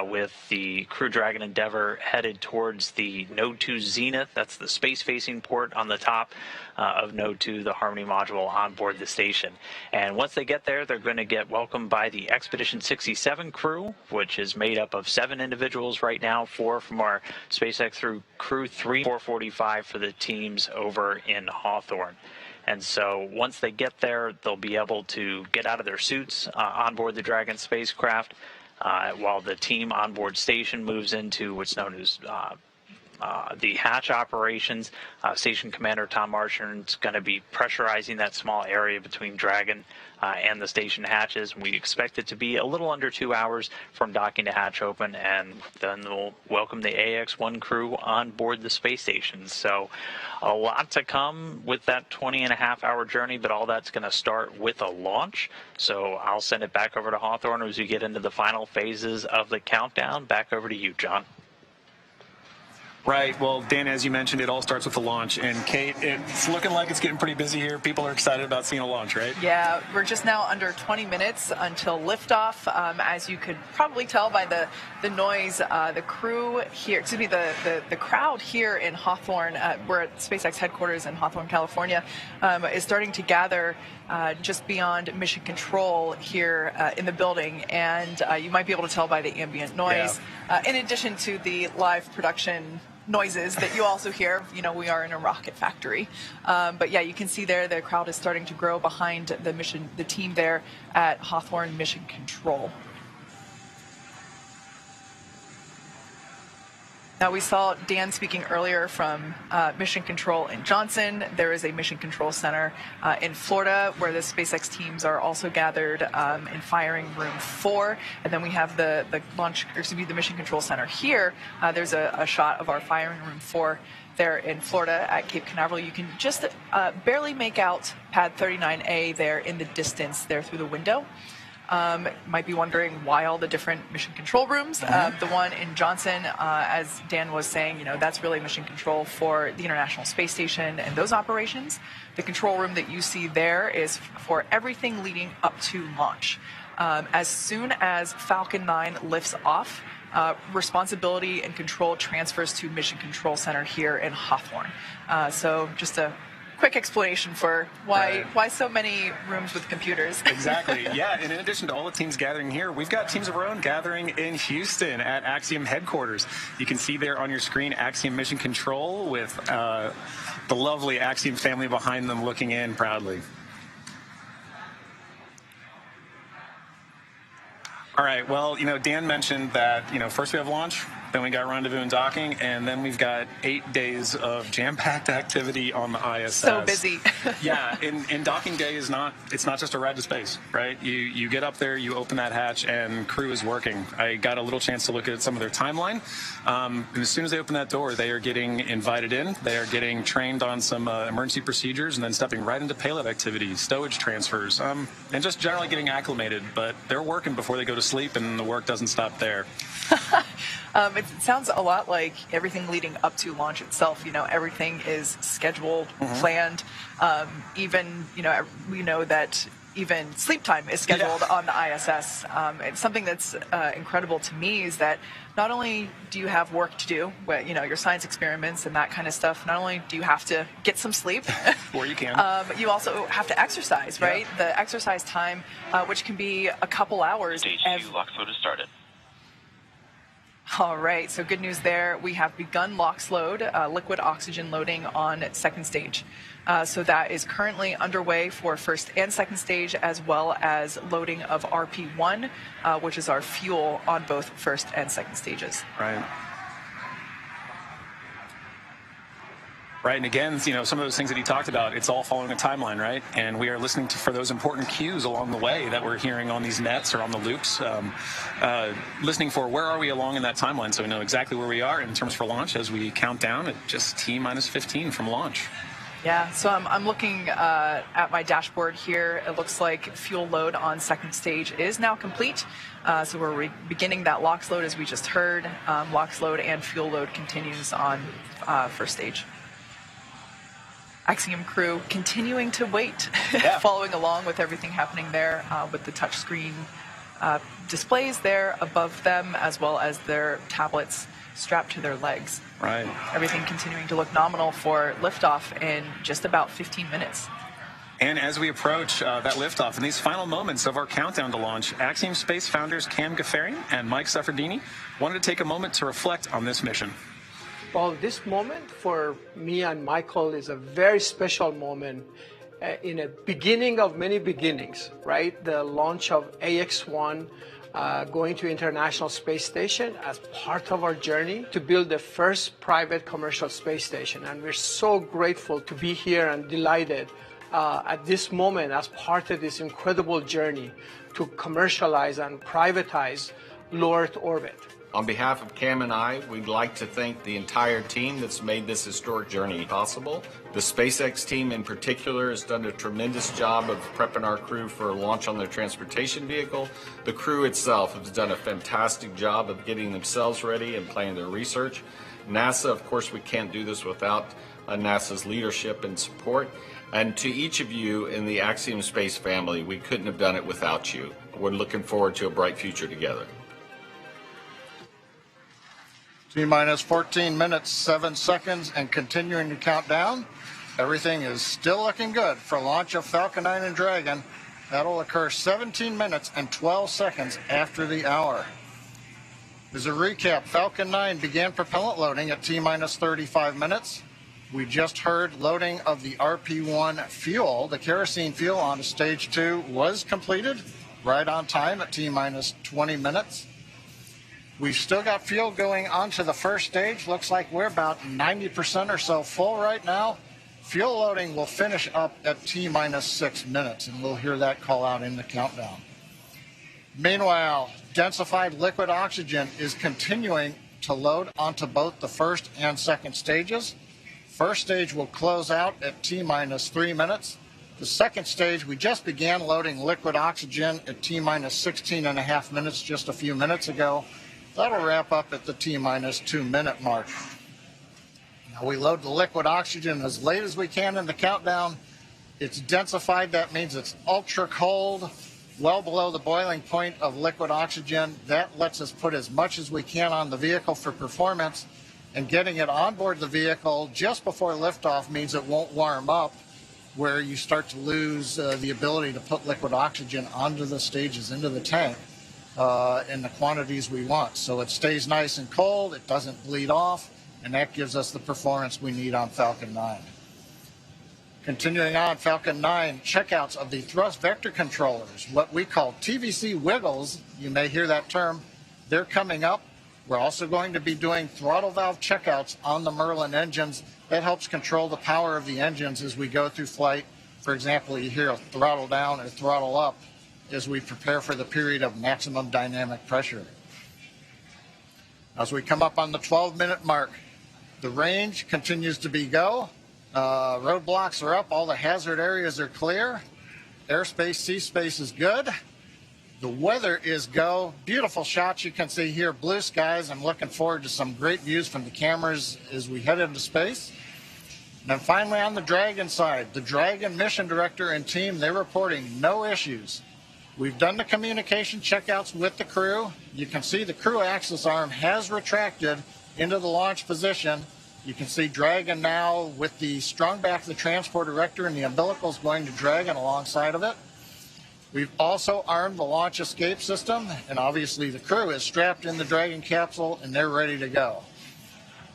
with the Crew Dragon Endeavour headed towards the Node 2 Zenith. That's the space-facing port on the top of Node 2, the Harmony module on board the station. And once they get there, they're going to get welcomed by the Expedition 67 crew, which is made up of 7 individuals right now, 4 from our SpaceX through Crew 3, 445 for the teams over in Hawthorne. And so once they get there, they'll be able to get out of their suits on board the Dragon spacecraft while the team on board station moves into what's known as the hatch operations. Station Commander Tom Marchand is going to be pressurizing that small area between Dragon and the station hatches. We expect it to be a little under 2 hours from docking to hatch open, and then we'll welcome the AX-1 crew on board the space station. So a lot to come with that 20.5-hour journey, but all that's going to start with a launch. So I'll send it back over to Hawthorne as we get into the final phases of the countdown. Back over to you, John. Right. Well, Dan, as you mentioned, it all starts with the launch. And Kate, it's looking like it's getting pretty busy here. People are excited about seeing a launch, right? Yeah, we're just now under 20 minutes until liftoff. As you could probably tell by the noise, the crew here, excuse me, the crowd here in Hawthorne, we're at SpaceX headquarters in Hawthorne, California, is starting to gather just beyond mission control here in the building. And you might be able to tell by the ambient noise, in addition to the live production noises that you also hear. You know, we are in a rocket factory. But yeah, you can see there the crowd is starting to grow behind the team there at Hawthorne Mission Control. Now, we saw Dan speaking earlier from Mission Control in Johnson. There is a Mission Control Center in Florida where the SpaceX teams are also gathered in Firing Room 4. And then we have the Mission Control Center here. There's a shot of our Firing Room 4 there in Florida at Cape Canaveral. You can just barely make out Pad 39A there in the distance there through the window. Might be wondering why all the different mission control rooms. The one in Johnson, as Dan was saying, you know, that's really mission control for the International Space Station and those operations. The control room that you see there is for everything leading up to launch. As soon as Falcon 9 lifts off, responsibility and control transfers to Mission Control Center here in Hawthorne. So just a quick explanation for why so many rooms with computers. Exactly. Yeah, and in addition to all the teams gathering here, we've got teams of our own gathering in Houston at Axiom headquarters. You can see there on your screen Axiom Mission Control with the lovely Axiom family behind them looking in proudly. All right, well, Dan mentioned that, first we have launch, then we got rendezvous and docking, and then we've got 8 days of jam-packed activity on the ISS. So busy. Yeah, and docking day it's not just a ride to space, right? You get up there, you open that hatch, and crew is working. I got a little chance to look at some of their timeline, and as soon as they open that door, they are getting invited in, they are getting trained on some emergency procedures, and then stepping right into payload activities, stowage transfers, and just generally getting acclimated, but they're working before they go to sleep, and the work doesn't stop there. It sounds a lot like everything leading up to launch itself. Everything is scheduled, planned. Even, we know that even sleep time is scheduled on the ISS. And something that's incredible to me is that not only do you have work to do, your science experiments and that kind of stuff, not only do you have to get some sleep, or you can, you also have to exercise, right? The exercise time, which can be a couple hours. Stage 2 LOX load has started. All right, so good news there. We have begun LOX load, liquid oxygen loading on second stage. So that is currently underway for first and second stage, as well as loading of RP1, which is our fuel on both first and second stages. Right. Right, and again, some of those things that he talked about, it's all following a timeline, right? And we are listening for those important cues along the way that we're hearing on these nets or on the loops, listening for where are we along in that timeline, so we know exactly where we are in terms for launch as we count down at just T-minus 15 from launch. Yeah, so I'm looking at my dashboard here. It looks like fuel load on second stage is now complete. So we're beginning that LOX load as we just heard. LOX load and fuel load continues on first stage. Axiom crew continuing to wait, following along with everything happening there with the touchscreen displays there above them, as well as their tablets strapped to their legs. Right. Everything continuing to look nominal for liftoff in just about 15 minutes. And as we approach that liftoff in these final moments of our countdown to launch, Axiom Space founders Cam Gaffarian and Mike Sefferdini wanted to take a moment to reflect on this mission. Well, this moment for me and Michael is a very special moment in a beginning of many beginnings, right? The launch of AX-1 going to International Space Station as part of our journey to build the first private commercial space station. And we're so grateful to be here and delighted at this moment as part of this incredible journey to commercialize and privatize low Earth orbit. On behalf of Cam and I, we'd like to thank the entire team that's made this historic journey possible. The SpaceX team in particular has done a tremendous job of prepping our crew for a launch on their transportation vehicle. The crew itself has done a fantastic job of getting themselves ready and planning their research. NASA, of course, we can't do this without NASA's leadership and support. And to each of you in the Axiom Space family, we couldn't have done it without you. We're looking forward to a bright future together. T-minus 14 minutes, 7 seconds, and continuing to count down. Everything is still looking good for launch of Falcon 9 and Dragon. That'll occur 17 minutes and 12 seconds after the hour. As a recap, Falcon 9 began propellant loading at T-minus 35 minutes. We just heard loading of the RP1 fuel. The kerosene fuel on stage 2 was completed right on time at T-minus 20 minutes. We've still got fuel going onto the first stage. Looks like we're about 90% or so full right now. Fuel loading will finish up at T-minus 6 minutes, and we'll hear that call out in the countdown. Meanwhile, densified liquid oxygen is continuing to load onto both the first and second stages. First stage will close out at T-minus 3 minutes. The second stage, we just began loading liquid oxygen at T-minus 16.5 minutes just a few minutes ago. That'll wrap up at the T-minus 2 minute mark. Now we load the liquid oxygen as late as we can in the countdown. It's densified. That means it's ultra cold. well below the boiling point of liquid oxygen. That lets us put as much as we can on the vehicle for performance, and getting it on board the vehicle just before liftoff means it won't warm up, where you start to lose the ability to put liquid oxygen onto the stages, into the tank, in the quantities we want. So it stays nice and cold, it doesn't bleed off, and that gives us the performance we need on Falcon 9. Continuing on, Falcon 9, checkouts of the thrust vector controllers, what we call TVC wiggles, you may hear that term, they're coming up. We're also going to be doing throttle valve checkouts on the Merlin engines. That helps control the power of the engines as we go through flight. For example, you hear a throttle down or throttle up as we prepare for the period of maximum dynamic pressure. As we come up on the 12-minute mark, the range continues to be go. Roadblocks are up, all the hazard areas are clear. Airspace, sea space is good. The weather is go. Beautiful shots you can see here, blue skies. I'm looking forward to some great views from the cameras as we head into space. And then finally on the Dragon side, the Dragon mission director and team, they're reporting no issues. We've done the communication checkouts with the crew. You can see the crew access arm has retracted into the launch position. You can see Dragon now with the strung back of the transport erector, and the umbilical is going to Dragon alongside of it. We've also armed the launch escape system, and obviously the crew is strapped in the Dragon capsule and they're ready to go.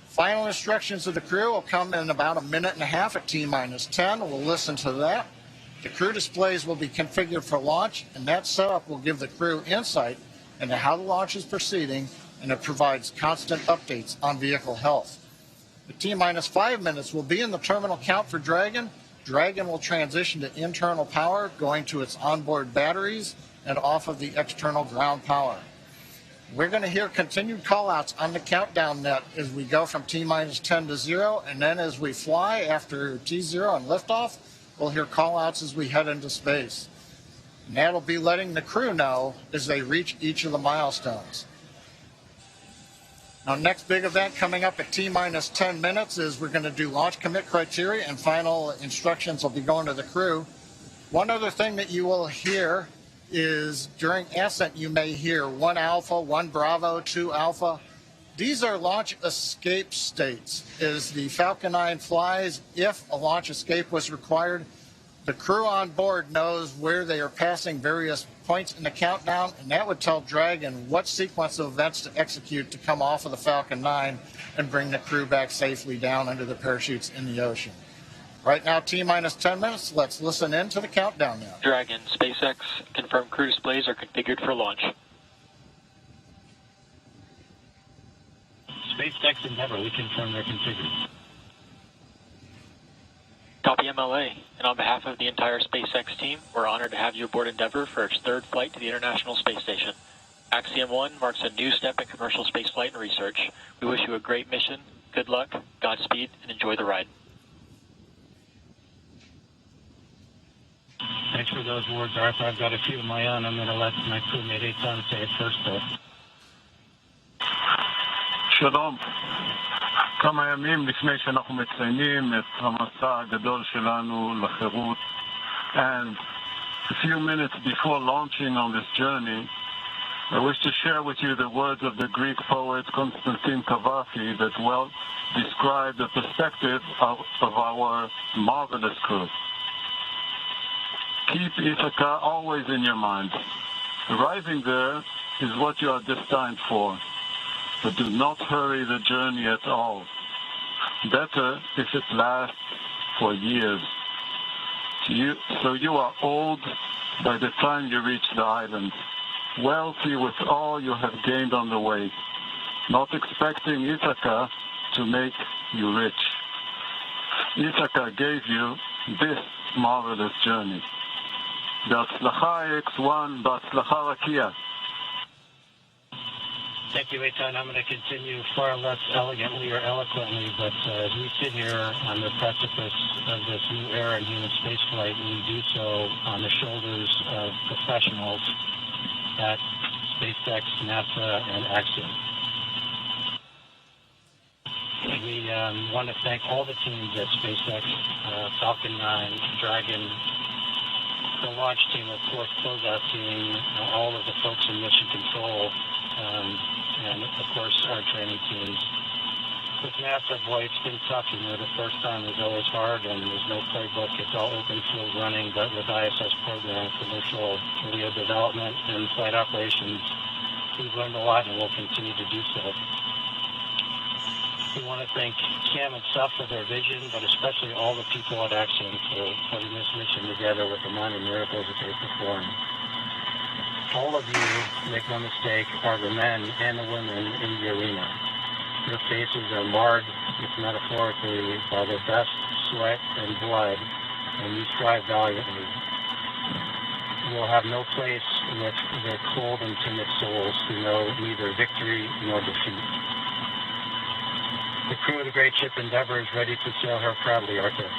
Final instructions of the crew will come in about a minute and a half at T-10. We'll listen to that. The crew displays will be configured for launch, and that setup will give the crew insight into how the launch is proceeding, and it provides constant updates on vehicle health. The T-5 minutes will be in the terminal count for Dragon. Dragon will transition to internal power, going to its onboard batteries and off of the external ground power. We're going to hear continued callouts on the countdown net as we go from T-10 to 0, and then as we fly after T0 and liftoff, we'll hear callouts as we head into space. And that'll be letting the crew know as they reach each of the milestones. Now, next big event coming up at T-10 minutes is we're going to do launch commit criteria, and final instructions will be going to the crew. One other thing that you will hear is during ascent you may hear 1 Alpha, 1 Bravo, 2 Alpha. These are launch escape states. As the Falcon 9 flies, if a launch escape was required, the crew on board knows where they are passing various points in the countdown, and that would tell Dragon what sequence of events to execute to come off of the Falcon 9 and bring the crew back safely down under the parachutes in the ocean. Right now, T-10 minutes. Let's listen in to the countdown now. Dragon, SpaceX, confirmed crew displays are configured for launch. SpaceX Endeavour, we confirm they're configured. Copy MLA, and on behalf of the entire SpaceX team, we're honored to have you aboard Endeavour for its 3rd flight to the International Space Station. Axiom 1 marks a new step in commercial spaceflight and research. We wish you a great mission, good luck, Godspeed, and enjoy the ride. Thanks for those words, Arthur. I've got a few of my own. I'm going to let my crewmate Eitan say it first, though. שלום. כמה ימים לפני שאנחנו מציינים את המסע הגדול שלנו לחירות. And a few minutes before launching on this journey, I wish to share with you the words of the Greek poet Constantine Cavafy that well describe the perspective of our marvelous crew. Keep Ithaca always in your mind. Arriving there is what you are destined for, but do not hurry the journey at all. Better if it lasts for years. So you are old by the time you reach the island, wealthy with all you have gained on the way, not expecting Ithaca to make you rich. Ithaca gave you this marvelous journey. בהצלחה X1, בהצלחה רקיע. Thank you, Eitan. I'm going to continue far less elegantly or eloquently, but as we sit here on the precipice of this new era in human spaceflight, we do so on the shoulders of professionals at SpaceX, NASA, and Axiom. We want to thank all the teams at SpaceX, Falcon 9, Dragon, the launch team, of course, closeout team, all of the folks in mission control, and of course our training teams. With NASA, boy, it's been tough. The first time was always hard, and there's no playbook. It's all open field running, but with ISS program, commercial LEO development, and flight operations, we've learned a lot, and we'll continue to do so. We want to thank Cam and Seth for their vision, but especially all the people at Axiom for putting this mission together with the amount of miracles that they perform. All of you, make no mistake, are the men and the women in the arena. Your faces are marred, if metaphorically, by the best sweat and blood, and you strive valiantly. You will have no place with the cold and timid souls who know neither victory nor defeat. The crew of the great ship Endeavour is ready to sail her proudly, Arthur.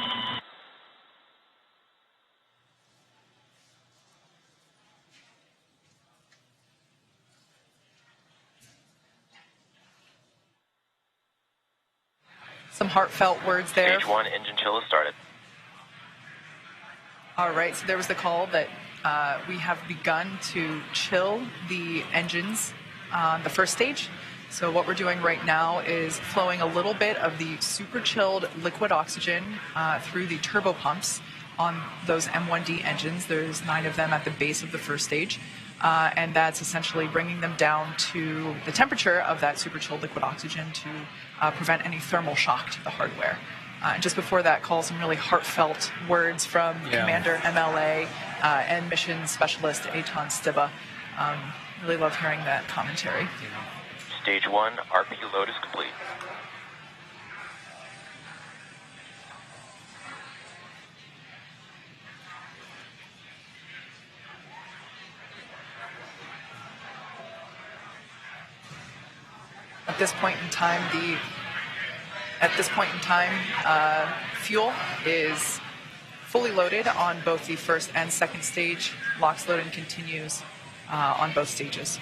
Some heartfelt words there. Stage 1 engine chill has started. All right, so there was the call that we have begun to chill the engines on the first stage. So what we're doing right now is flowing a little bit of the super chilled liquid oxygen through the turbo pumps on those M1D engines. There's 9 of them at the base of the first stage. And that's essentially bringing them down to the temperature of that super chilled liquid oxygen to prevent any thermal shock to the hardware. Just before that call, some really heartfelt words from Commander MLA and Mission Specialist Eitan Stiba. Really love hearing that commentary. Stage 1 RP load is complete. At this point in time, fuel is fully loaded on both the first and second stage. LOX loading continues on both stages.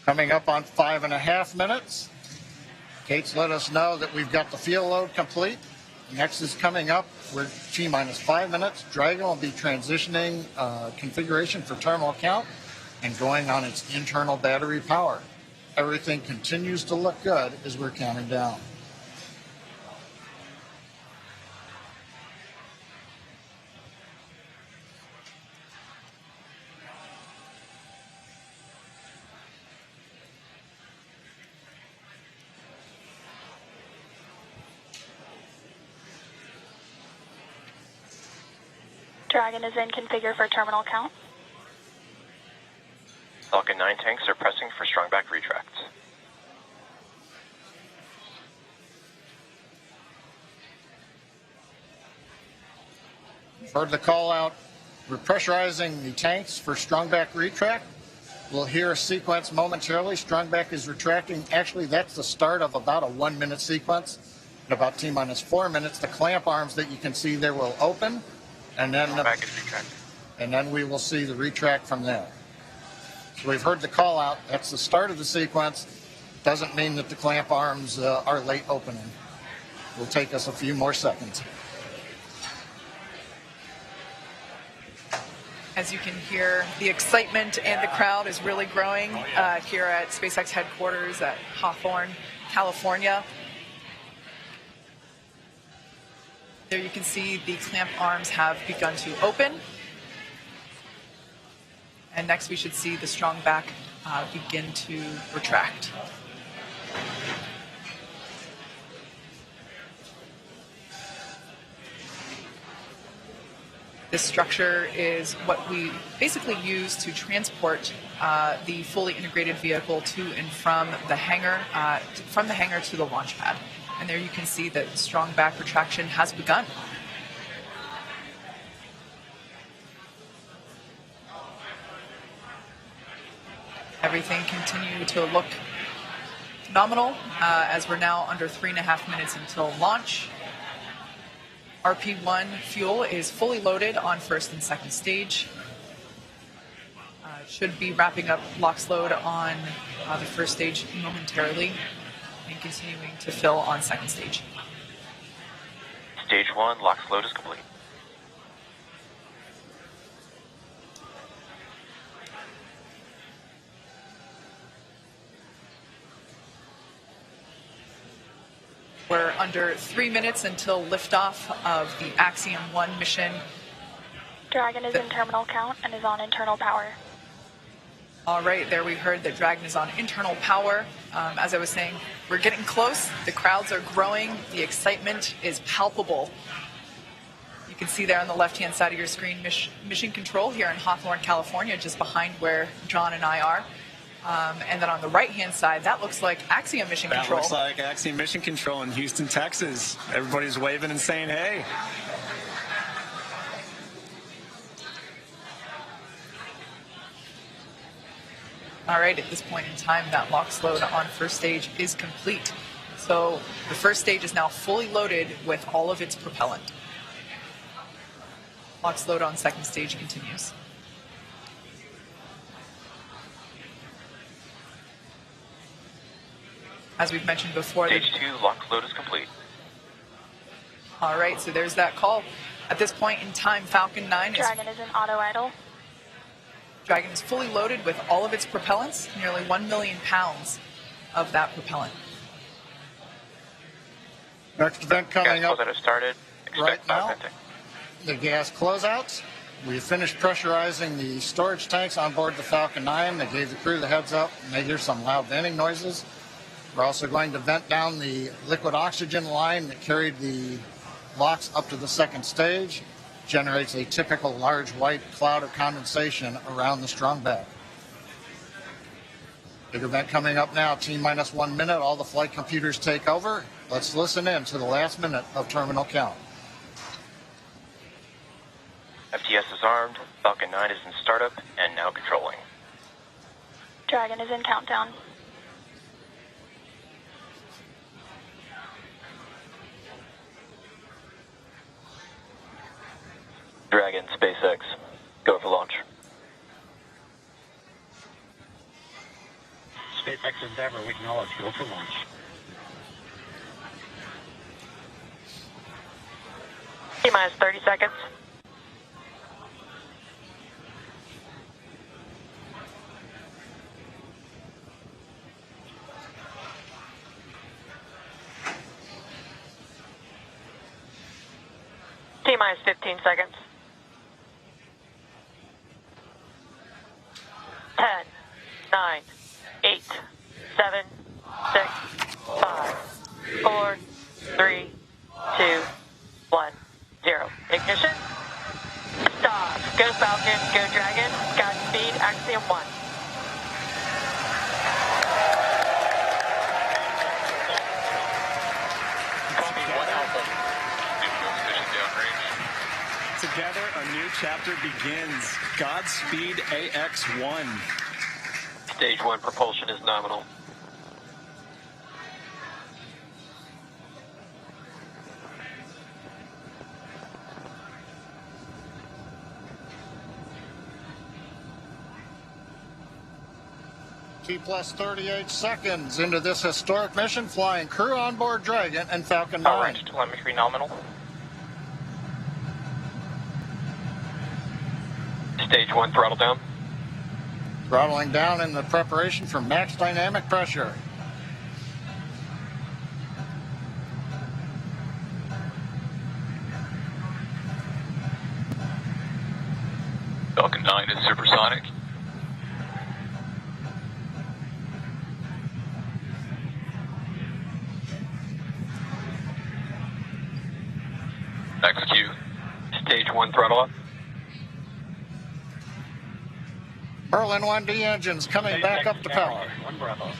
Coming up on 5.5 minutes. Kate's let us know that we've got the fuel load complete. Next is coming up. We're T-minus 5 minutes. Dragon will be transitioning configuration for terminal count and going on its internal battery power. Everything continues to look good as we're counting down. Dragon is in configure for terminal count. Falcon 9 tanks are pressing for strong back retracts. Heard the call out. We're pressurizing the tanks for strong back retract. We'll hear a sequence momentarily. Strong back is retracting. Actually, that's the start of about a 1-minute sequence. In about T-minus 4 minutes, the clamp arms that you can see there will open. And then we will see the retract from there. So we've heard the call out. That's the start of the sequence. Doesn't mean that the clamp arms are late opening. Will take us a few more seconds. As you can hear, the excitement and the crowd is really growing here at SpaceX headquarters at Hawthorne, California. There you can see the clamp arms have begun to open. And next we should see the strong back begin to retract. This structure is what we basically use to transport the fully integrated vehicle to and from the hangar to the launch pad. And there you can see that strong back retraction has begun. Everything continued to look phenomenal as we're now under 3.5 minutes until launch. RP1 fuel is fully loaded on first and second stage. Should be wrapping up LOX load on the first stage momentarily and continuing to fill on second stage. Stage 1, LOX load is complete. We're under 3 minutes until liftoff of the Axiom 1 mission. Dragon is in terminal count and is on internal power. All right, there we heard that Dragon is on internal power. As I was saying, we're getting close. The crowds are growing. The excitement is palpable. You can see there on the left-hand side of your screen, Mission Control here in Hawthorne, California, just behind where John and I are. And then on the right-hand side, that looks like Axiom Mission Control. That looks like Axiom Mission Control in Houston, Texas. Everybody's waving and saying, hey. All right, at this point in time, that LOX load on first stage is complete. So the first stage is now fully loaded with all of its propellant. LOX load on second stage continues. As we've mentioned before. Stage 2, LOX load is complete. All right, so there's that call. At this point in time, Falcon 9 Dragon is in auto idle. Dragon is fully loaded with all of its propellants, nearly 1 million pounds of that propellant. Next event coming gas up closeout has started. right now, the gas closeouts. We finished pressurizing the storage tanks on board the Falcon 9. They gave the crew the heads up, and they hear some loud venting noises. We're also going to vent down the liquid oxygen line that carried the LOX up to the second stage. Generates a typical large white cloud of condensation around the strong bag. Big event coming up now, T-minus 1 minute, all the flight computers take over. Let's listen in to the last minute of terminal count. FTS is armed, Falcon 9 is in startup, and now controlling. Dragon is in countdown. Dragon, SpaceX, go for launch. SpaceX Endeavour, we acknowledge, go for launch. T-minus 30 seconds. T-minus 15 seconds. 10, 9, 8, 7, 6, 5, 4, 3, 2, 1, 0. Ignition. Stop. Go Falcon, go Dragon. Godspeed, Axiom 1. Together, a new chapter begins. Godspeed, AX-1. Stage 1 propulsion is nominal. T-plus 38 seconds into this historic mission, flying crew on board Dragon and Falcon 9. Range telemetry nominal. Stage 1 throttle down. Throttling down in the preparation for max dynamic pressure. Falcon 9 is supersonic. Execute. Stage 1 throttle up. Merlin 1D engines coming back up to power. 1 Bravo.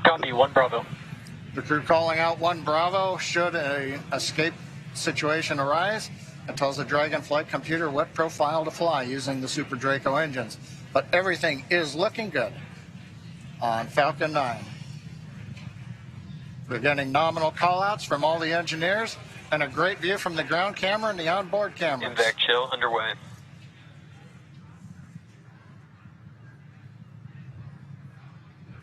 Copy, 1 Bravo. The crew calling out 1 Bravo should a escape situation arise. It tells the Dragon flight computer what profile to fly using the Super Draco engines. But everything is looking good on Falcon 9. We're getting nominal callouts from all the engineers and a great view from the ground camera and the onboard cameras. Invac chill underway.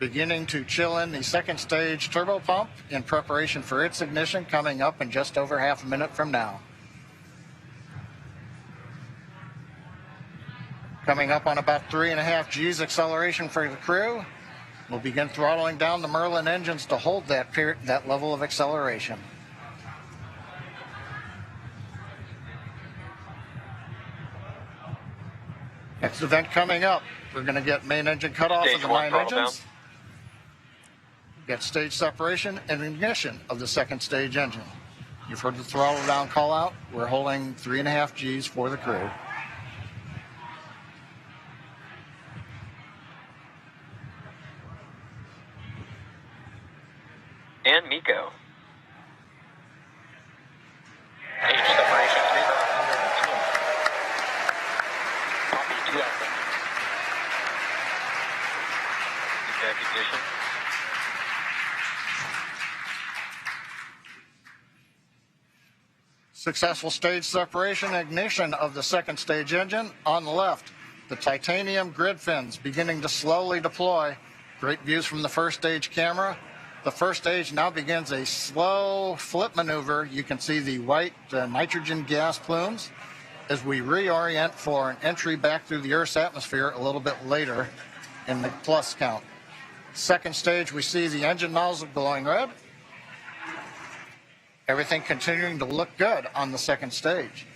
beginning to chill in the second stage turbo pump in preparation for its ignition coming up in just over half a minute from now. Coming up on about 3.5 G's acceleration for the crew. We'll begin throttling down the Merlin engines to hold that level of acceleration. Next event coming up, we're going to get main engine cutoff of the 9 engines. Get stage separation and ignition of the second stage engine. You've heard the throttle down call out. We're holding 3.5 G's for the crew. And Miko. Stage separation. Copy 2 Alpha. Feedback ignition. Successful stage separation and ignition of the second stage engine. On the left, the titanium grid fins beginning to slowly deploy. Great views from the first stage camera. The first stage now begins a slow flip maneuver. You can see the white nitrogen gas plumes as we reorient for an entry back through the Earth's atmosphere a little bit later in the plus count. Second stage, we see the engine nozzle glowing red. Everything continuing to look good on the second stage.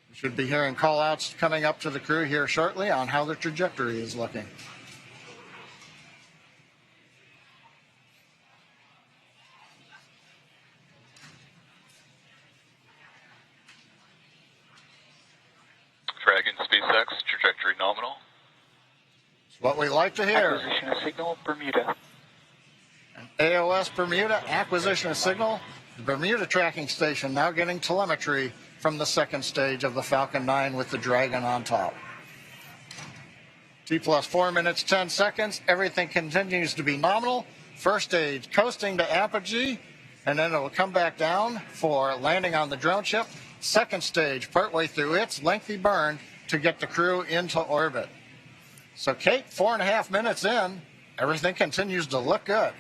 We should be hearing call-outs coming up to the crew here shortly on how the trajectory is looking. Dragon SpaceX, trajectory nominal. It's what we like to hear. Acquisition of signal, Bermuda. AOS Bermuda, acquisition of signal. The Bermuda tracking station now getting telemetry from the second stage of the Falcon 9 with the Dragon on top. T plus 4 minutes, 10 seconds. Everything continues to be nominal. First stage coasting to apogee, and then it will come back down for landing on the drone ship. Second stage partway through its lengthy burn to get the crew into orbit. So Kate, 4.5 minutes in, everything continues to look good.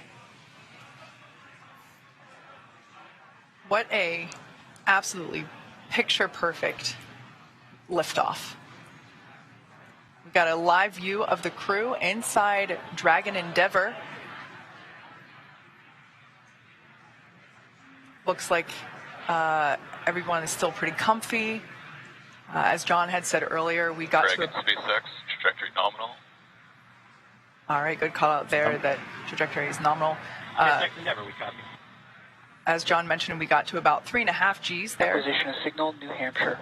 What a absolutely picture-perfect liftoff. We've got a live view of the crew inside Dragon Endeavour. Looks like everyone is still pretty comfy. As John had said earlier, we got Dragon SpaceX, trajectory nominal. All right, good call out there that trajectory is nominal. Endeavour, we copy. As John mentioned, we got to about 3.5 G's there. Acquisition of signal, New Hampshire.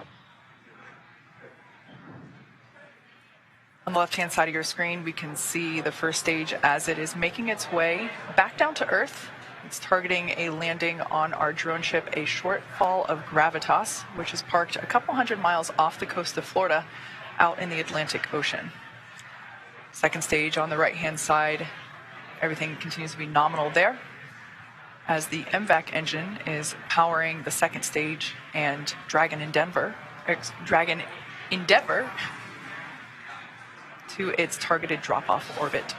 On the left-hand side of your screen, we can see the first stage as it is making its way back down to Earth. It's targeting a landing on our drone ship, a Shortfall of Gravitas, which is parked a couple hundred miles off the coast of Florida out in the Atlantic Ocean. Second stage on the right-hand side, everything continues to be nominal there, as the MVAC engine is powering the second stage and Dragon Endeavour to its targeted drop-off orbit.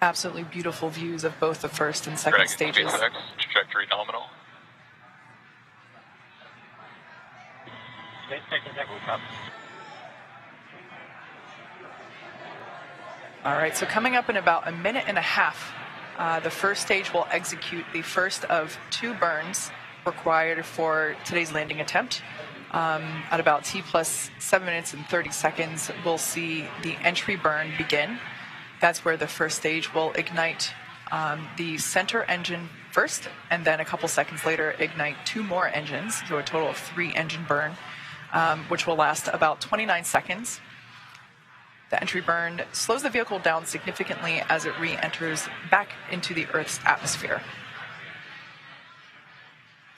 Absolutely beautiful views of both the first and second stages. SpaceX, trajectory nominal. All right, so coming up in about a minute and a half, the first stage will execute the first of 2 burns required for today's landing attempt. At about T plus 7 minutes and 30 seconds, we'll see the entry burn begin. That's where the first stage will ignite the center engine first, and then a couple seconds later ignite 2 more engines, so a total of 3 engine burn, which will last about 29 seconds. The entry burn slows the vehicle down significantly as it re-enters back into the Earth's atmosphere.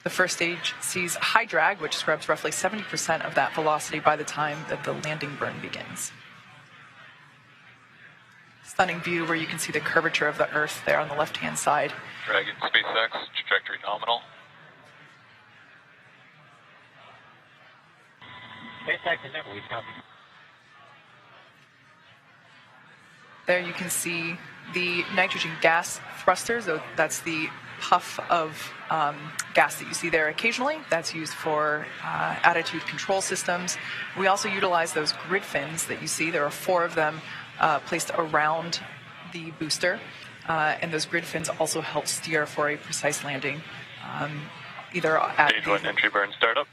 The first stage sees high drag, which scrubs roughly 70% of that velocity by the time that the landing burn begins. stunning view where you can see the curvature of the Earth there on the left-hand side. Dragon, SpaceX, trajectory nominal. SpaceX Endeavour, we copy. There you can see the nitrogen gas thrusters. So that's the puff of gas that you see there occasionally. That's used for attitude control systems. We also utilize those grid fins that you see. There are 4 of them placed around the booster. And those grid fins also help steer for a precise landing, either at Stage 1 entry burn startup.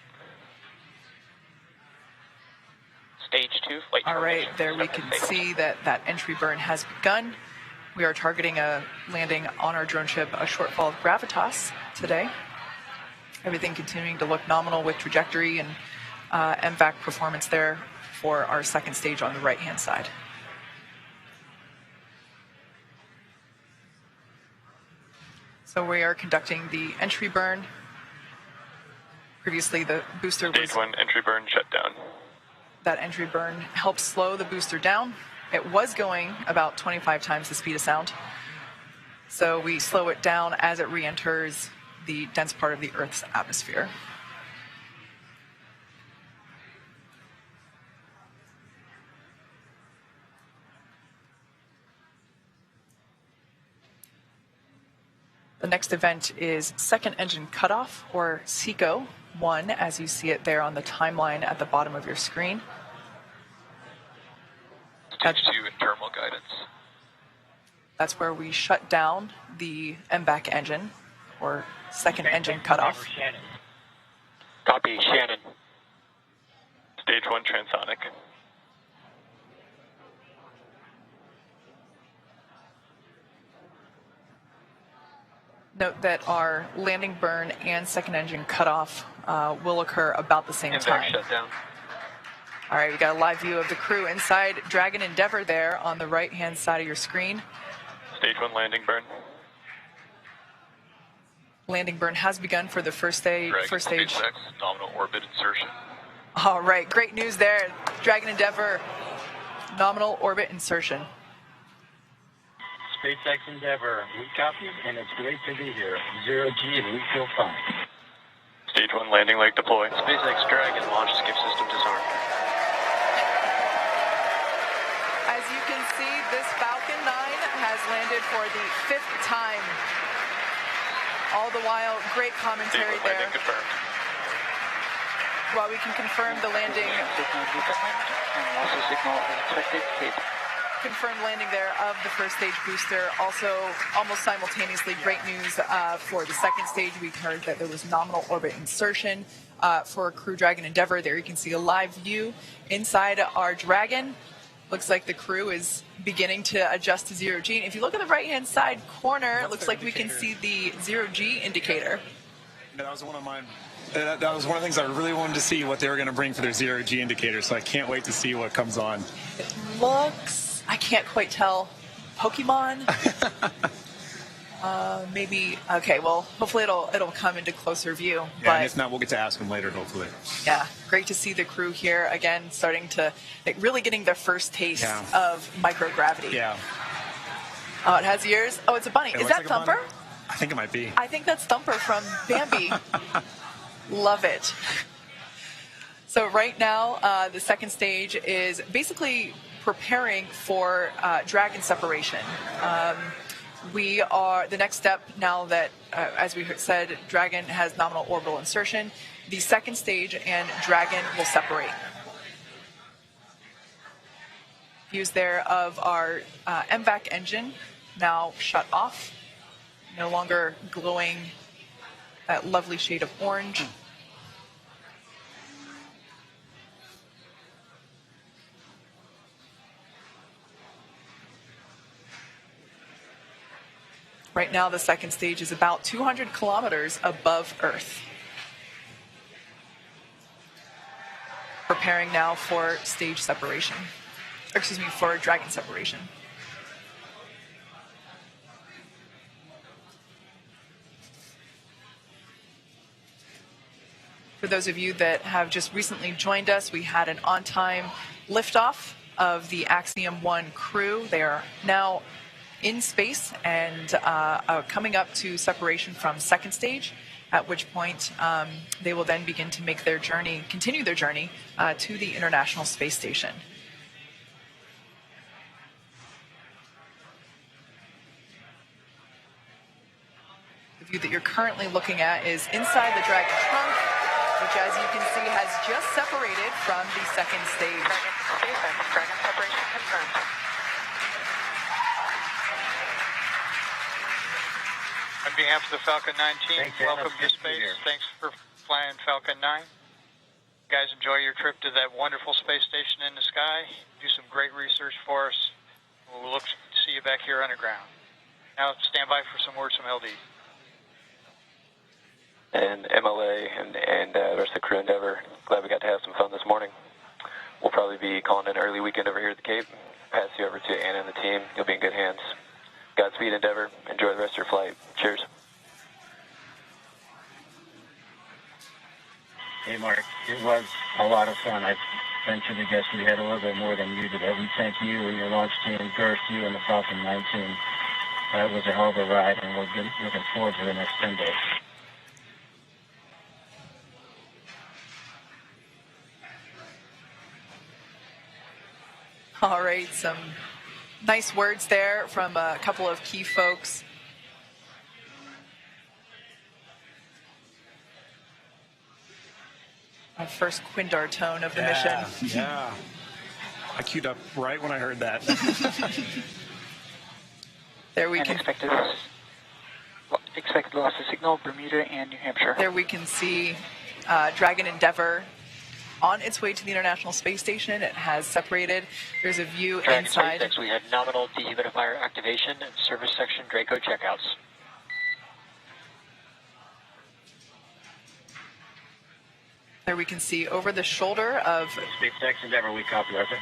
Stage 2 flight. All right, there we can see that entry burn has begun. We are targeting a landing on our drone ship, a shortfall of gravitas today. Everything continuing to look nominal with trajectory and MVAC performance there for our second stage on the right-hand side. So we are conducting the entry burn. Previously, the booster was... Stage 1 entry burn shut down. That entry burn helps slow the booster down. It was going about 25 times the speed of sound. So we slow it down as it re-enters the dense part of the Earth's atmosphere. The next event is second engine cutoff, or SECO 1, as you see it there on the timeline at the bottom of your screen. Stage 2 in terminal guidance. That's where we shut down the MVAC engine, or second engine cutoff. Copy, Shannon. Stage 1 transonic. Note that our landing burn and second engine cutoff will occur about the same time. Shut down. All right, we got a live view of the crew inside Dragon Endeavour there on the right-hand side of your screen. Stage 1 landing burn. Landing burn has begun for the first stage. SpaceX, nominal orbit insertion. All right, great news there. Dragon Endeavour, nominal orbit insertion. SpaceX Endeavour, we copy, and it's great to be here. 0G, and we feel fine. Stage 1 landing leg deploy. SpaceX Dragon launch skip system disarmed. As you can see, this Falcon 9 has landed for the 5th time. All the while, great commentary there. Landing confirmed. While we can confirm the landing. Confirmed landing there of the first stage booster. Also, almost simultaneously, great news for the second stage. We heard that there was nominal orbit insertion for Crew Dragon Endeavour. There you can see a live view inside our Dragon. Looks like the crew is beginning to adjust to 0G. And if you look at the right-hand side corner, it looks like we can see the 0G indicator. Yeah, that was one of mine. That was one of the things I really wanted to see, what they were going to bring for their 0G indicator. So I can't wait to see what comes on. It looks, I can't quite tell, Pokemon. Maybe, okay, well, hopefully it'll come into closer view. Yeah, but and if not, we'll get to ask them later, hopefully. Yeah, great to see the crew here again, starting to, really getting their first taste of microgravity. Yeah. Oh, it has ears? Oh, it's a bunny. It Is looks that like a Thumper? bunny. I think it might be. I think that's Thumper from Bambi. Love it. So right now, the second stage is basically preparing for Dragon separation. The next step now that, as we said, Dragon has nominal orbital insertion, the second stage and Dragon will separate. Views there of our MVAC engine now shut off, no longer glowing that lovely shade of orange. Right now, the second stage is about 200 kilometers above Earth. Preparing now for stage separation. Excuse me, for Dragon separation. For those of you that have just recently joined us, we had an on-time liftoff of the Axiom 1 crew. They are now in space and coming up to separation from second stage, at which point they will then begin to make their journey, continue their journey to the International Space Station. The view that you're currently looking at is inside the Dragon trunk, which, as you can see, has just separated from the second stage. Dragon separation confirmed. On behalf of the Falcon 9 team, welcome to space. Thanks for flying Falcon 9. You guys enjoy your trip to that wonderful space station in the sky. Do some great research for us. We'll look to see you back here underground. Now stand by for some words from LD. And MLA and the rest of the crew Endeavor, glad we got to have some fun this morning. We'll probably be calling an early weekend over here at the Cape. Pass you over to Anna and the team. You'll be in good hands. Godspeed, Endeavor. Enjoy the rest of your flight. Cheers. Hey, Mark. It was a lot of fun. I venture to guess we had a little bit more than you did. We thank you and your launch team, Girth, you and the Falcon 9 team. That was a hell of a ride, and we're looking forward to the next 10 days. All right, some nice words there from a couple of key folks. Our first Quindar tone of the mission. Yeah. I queued up right when I heard that. There we can expected loss of signal, Bermuda and New Hampshire. There we can see Dragon Endeavor on its way to the International Space Station. It has separated. There's a view Dragon inside. SpaceX, we had nominal dehumidifier activation and service section Draco checkouts. There we can see over the shoulder of SpaceX Endeavor, we copy, Arthur.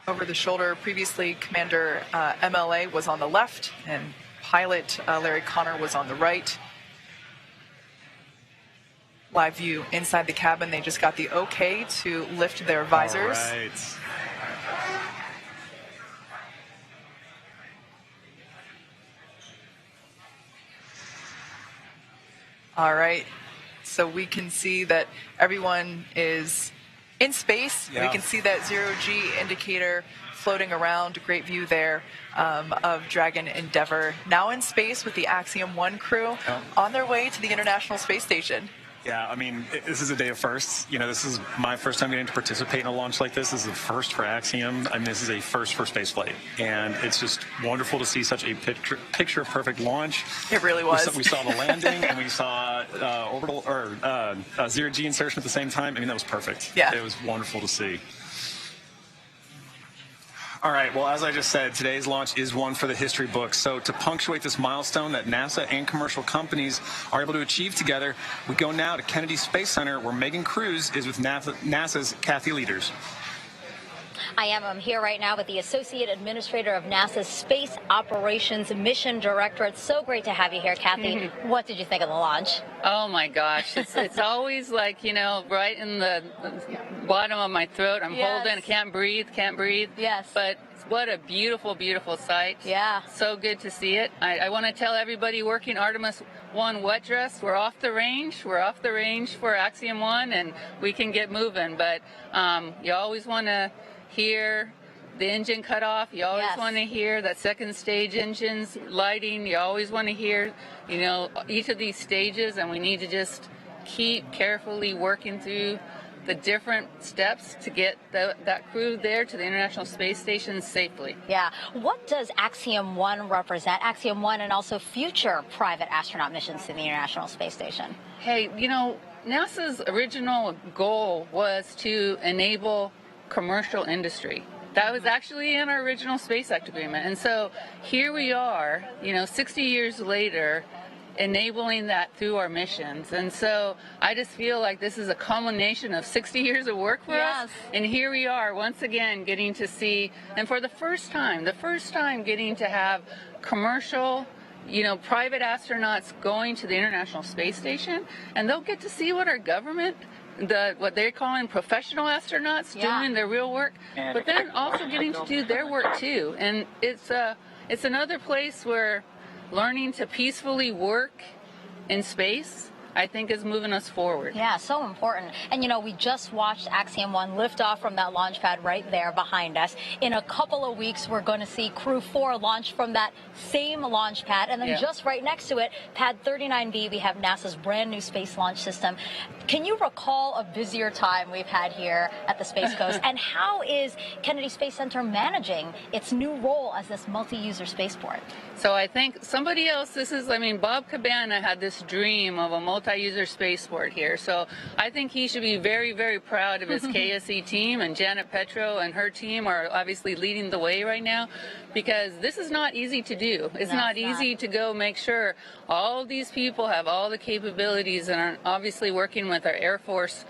Over the shoulder, previously Commander MLA was on the left and pilot Larry Connor was on the right. Live view inside the cabin. They just got the okay to lift their visors. All right. All right. So we can see that everyone is in space. Yeah. We can see that zero-G indicator floating around. Great view there of Dragon Endeavor. Now in space with the Axiom 1 crew on their way to the International Space Station. Yeah, I mean, this is a day of firsts. You know, this is my first time getting to participate in a launch like this. This is the first for Axiom. I mean, this is a first for spaceflight. And it's just wonderful to see such a picture-perfect launch. It really was. We saw the landing, and we saw orbital or zero-G insertion at the same time. I mean, that was perfect. Yeah. It was wonderful to see. All right, well, as I just said, today's launch is one for the history books. So to punctuate this milestone that NASA and commercial companies are able to achieve together, we go now to Kennedy Space Center, where Megan Cruz is with NASA's Kathy Leaders. I am. I'm here right now with the Associate Administrator of NASA's Space Operations Mission Director. It's so great to have you here, Kathy. Mm-hmm. What did you think of the launch? Oh, my gosh. It's always like, you know, right in the bottom of my throat. I'm holding. I can't breathe. Yes. But what a beautiful, beautiful sight. Yeah. So good to see it. I want to tell everybody working Artemis 1 wet dress, we're off the range. We're off the range for Axiom 1, and we can get moving. But you always want to hear the engine cut off. You always want to hear that second stage engine's lighting. You always want to hear, you know, each of these stages, and we need to just keep carefully working through the different steps to get that crew there to the International Space Station safely. Yeah. What does Axiom 1 represent? Axiom 1 and also future private astronaut missions to the International Space Station. Hey, you know, NASA's original goal was to enable commercial industry. That was actually in our original Space Act agreement. And so here we are, you know, 60 years later, enabling that through our missions. And so I just feel like this is a culmination of 60 years of work for us. And here we are once again getting to see, and for the first time getting to have commercial, you know, private astronauts going to the International Space Station, and they'll get to see what our government what they're calling professional astronauts doing their real work, but then also getting to do their work too. And it's another place where learning to peacefully work in space, I think, is moving us forward. Yeah, so important. And, you know, we just watched Axiom 1 lift off from that launch pad right there behind us. In a couple of weeks, we're going to see Crew 4 launch from that same launch pad. And then just right next to it, Pad 39B, we have NASA's brand new space launch system. Can you recall a busier time we've had here at the Space Coast? And how is Kennedy Space Center managing its new role as this multi-user spaceport? So I think somebody else, Bob Cabana had this dream of a multi-user spaceport here. So I think he should be very, very proud of his KSE team, and Janet Petro and her team are obviously leading the way right now, because this is not easy to do. It's not easy to go make sure all of these people have all the capabilities, and are obviously working with our Air Force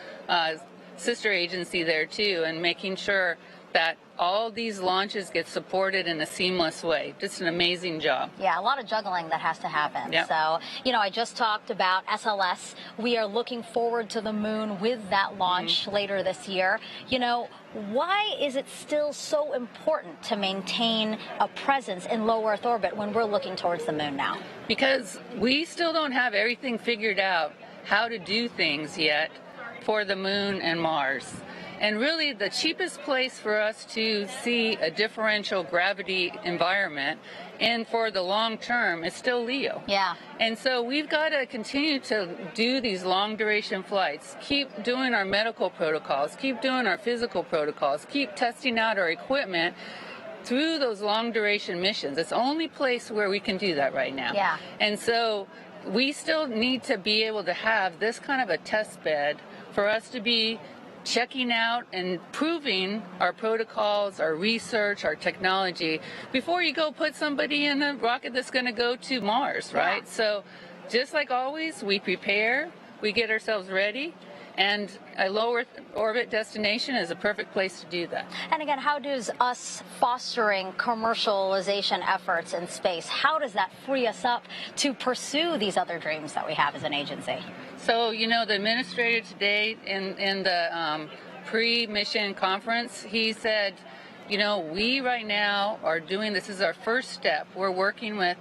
sister agency there too, and making sure that all these launches get supported in a seamless way. Just an amazing job. Yeah, a lot of juggling that has to happen. Yep. So, you know, I just talked about SLS. We are looking forward to the moon with that launch later this year. You know, why is it still so important to maintain a presence in low Earth orbit when we're looking towards the moon now? Because we still don't have everything figured out how to do things yet for the moon and Mars. And really, the cheapest place for us to see a differential gravity environment and for the long term is still LEO. Yeah. And so we've got to continue to do these long duration flights, keep doing our medical protocols, keep doing our physical protocols, keep testing out our equipment through those long duration missions. It's the only place where we can do that right now. Yeah. And so we still need to be able to have this kind of a test bed for us to be checking out and proving our protocols, our research, our technology before you go put somebody in a rocket that's going to go to Mars, right? So just like always, we prepare, we get ourselves ready, and a low Earth orbit destination is a perfect place to do that. And again, how does us fostering commercialization efforts in space, how does that free us up to pursue these other dreams that we have as an agency? So, you know, the administrator today in the pre-mission conference, he said, you know, we right now are doing, this is our first step. We're working with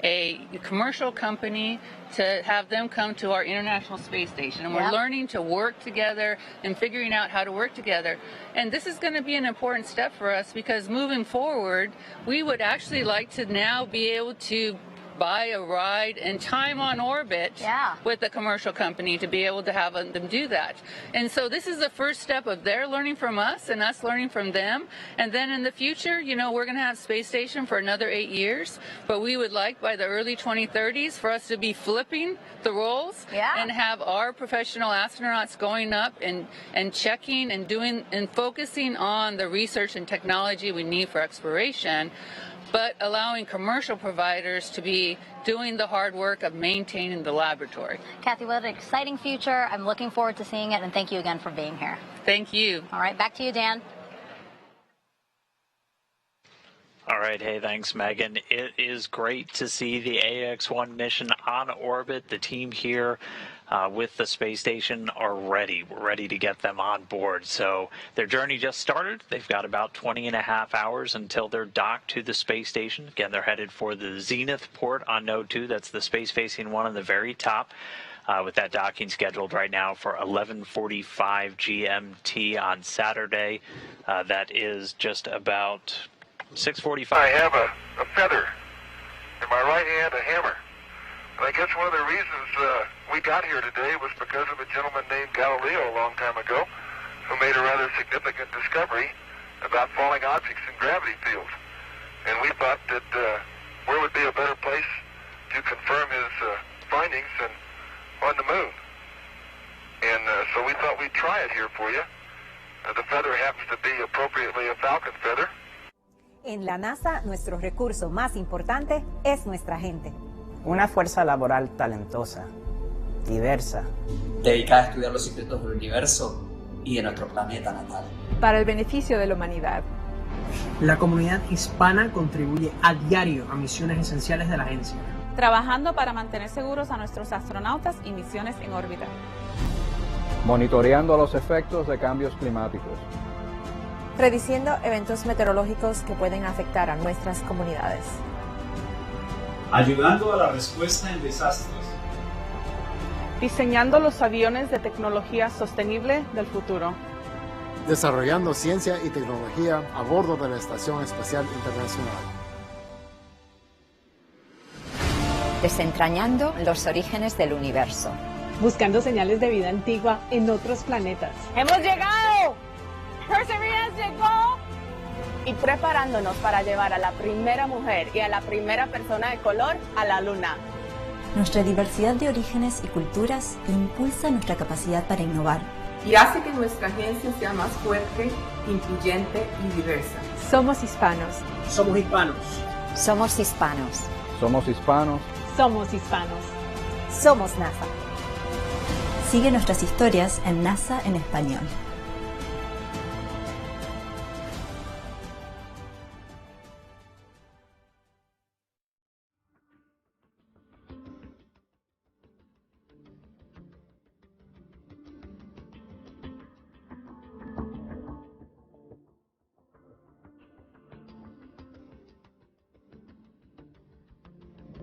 a commercial company to have them come to our International Space Station. And we're learning to work together and figuring out how to work together. And this is going to be an important step for us, because moving forward, we would actually like to now be able to buy a ride and time on orbit with a commercial company to be able to have them do that. And so this is the first step of their learning from us and us learning from them. And then in the future, you know, we're going to have space station for another 8 years, but we would like by the early 2030s for us to be flipping the roles and have our professional astronauts going up and checking and doing and focusing on the research and technology we need for exploration, but allowing commercial providers to be doing the hard work of maintaining the laboratory. Kathy, what an exciting future. I'm looking forward to seeing it, and thank you again for being here. Thank you. All right, back to you, Dan. All right. Hey, thanks, Megan. It is great to see the AX-1 mission on orbit. The team here with the space station are ready. We're ready to get them on board. So their journey just started. They've got about 20 and a half hours until they're docked to the space station. Again, they're headed for the Zenith port on Node 2. That's the space-facing one on the very top. With that docking scheduled right now for 11:45 GMT on Saturday. That is just about 6:45. I have a feather. In my right hand, a hammer. And I guess one of the reasons we got here today was because of a gentleman named Galileo a long time ago, who made a rather significant discovery about falling objects in gravity fields. And we thought that where would be a better place to confirm his findings than on the moon. And so we thought we'd try it here for you. The feather happens to be appropriately a falcon feather. En la NASA, nuestro recurso más importante es nuestra gente. Una fuerza laboral talentosa, diversa, dedicada a estudiar los secretos del universo y de nuestro planeta natal. Para el beneficio de la humanidad. La comunidad hispana contribuye a diario a misiones esenciales de la agencia, trabajando para mantener seguros a nuestros astronautas y misiones en órbita. monitoreando los efectos de cambios climáticos, prediciendo eventos meteorológicos que pueden afectar a nuestras comunidades, ayudando a la respuesta en desastres, diseñando los aviones de tecnología sostenible del futuro, desarrollando ciencia y tecnología a bordo de la Estación Espacial Internacional, desentrañando los orígenes del universo, buscando señales de vida antigua en otros planetas. ¡Hemos llegado! ¡Perseverance llegó! Y preparándonos para llevar a la primera mujer y a la primera persona de color a la Luna. Nuestra diversidad de orígenes y culturas impulsa nuestra capacidad para innovar. Y hace que nuestra agencia sea más fuerte, incluyente y diversa. Somos hispanos. Somos hispanos. Somos hispanos. somos hispanos, somos hispanos. Somos NASA. Sigue nuestras historias en NASA en español.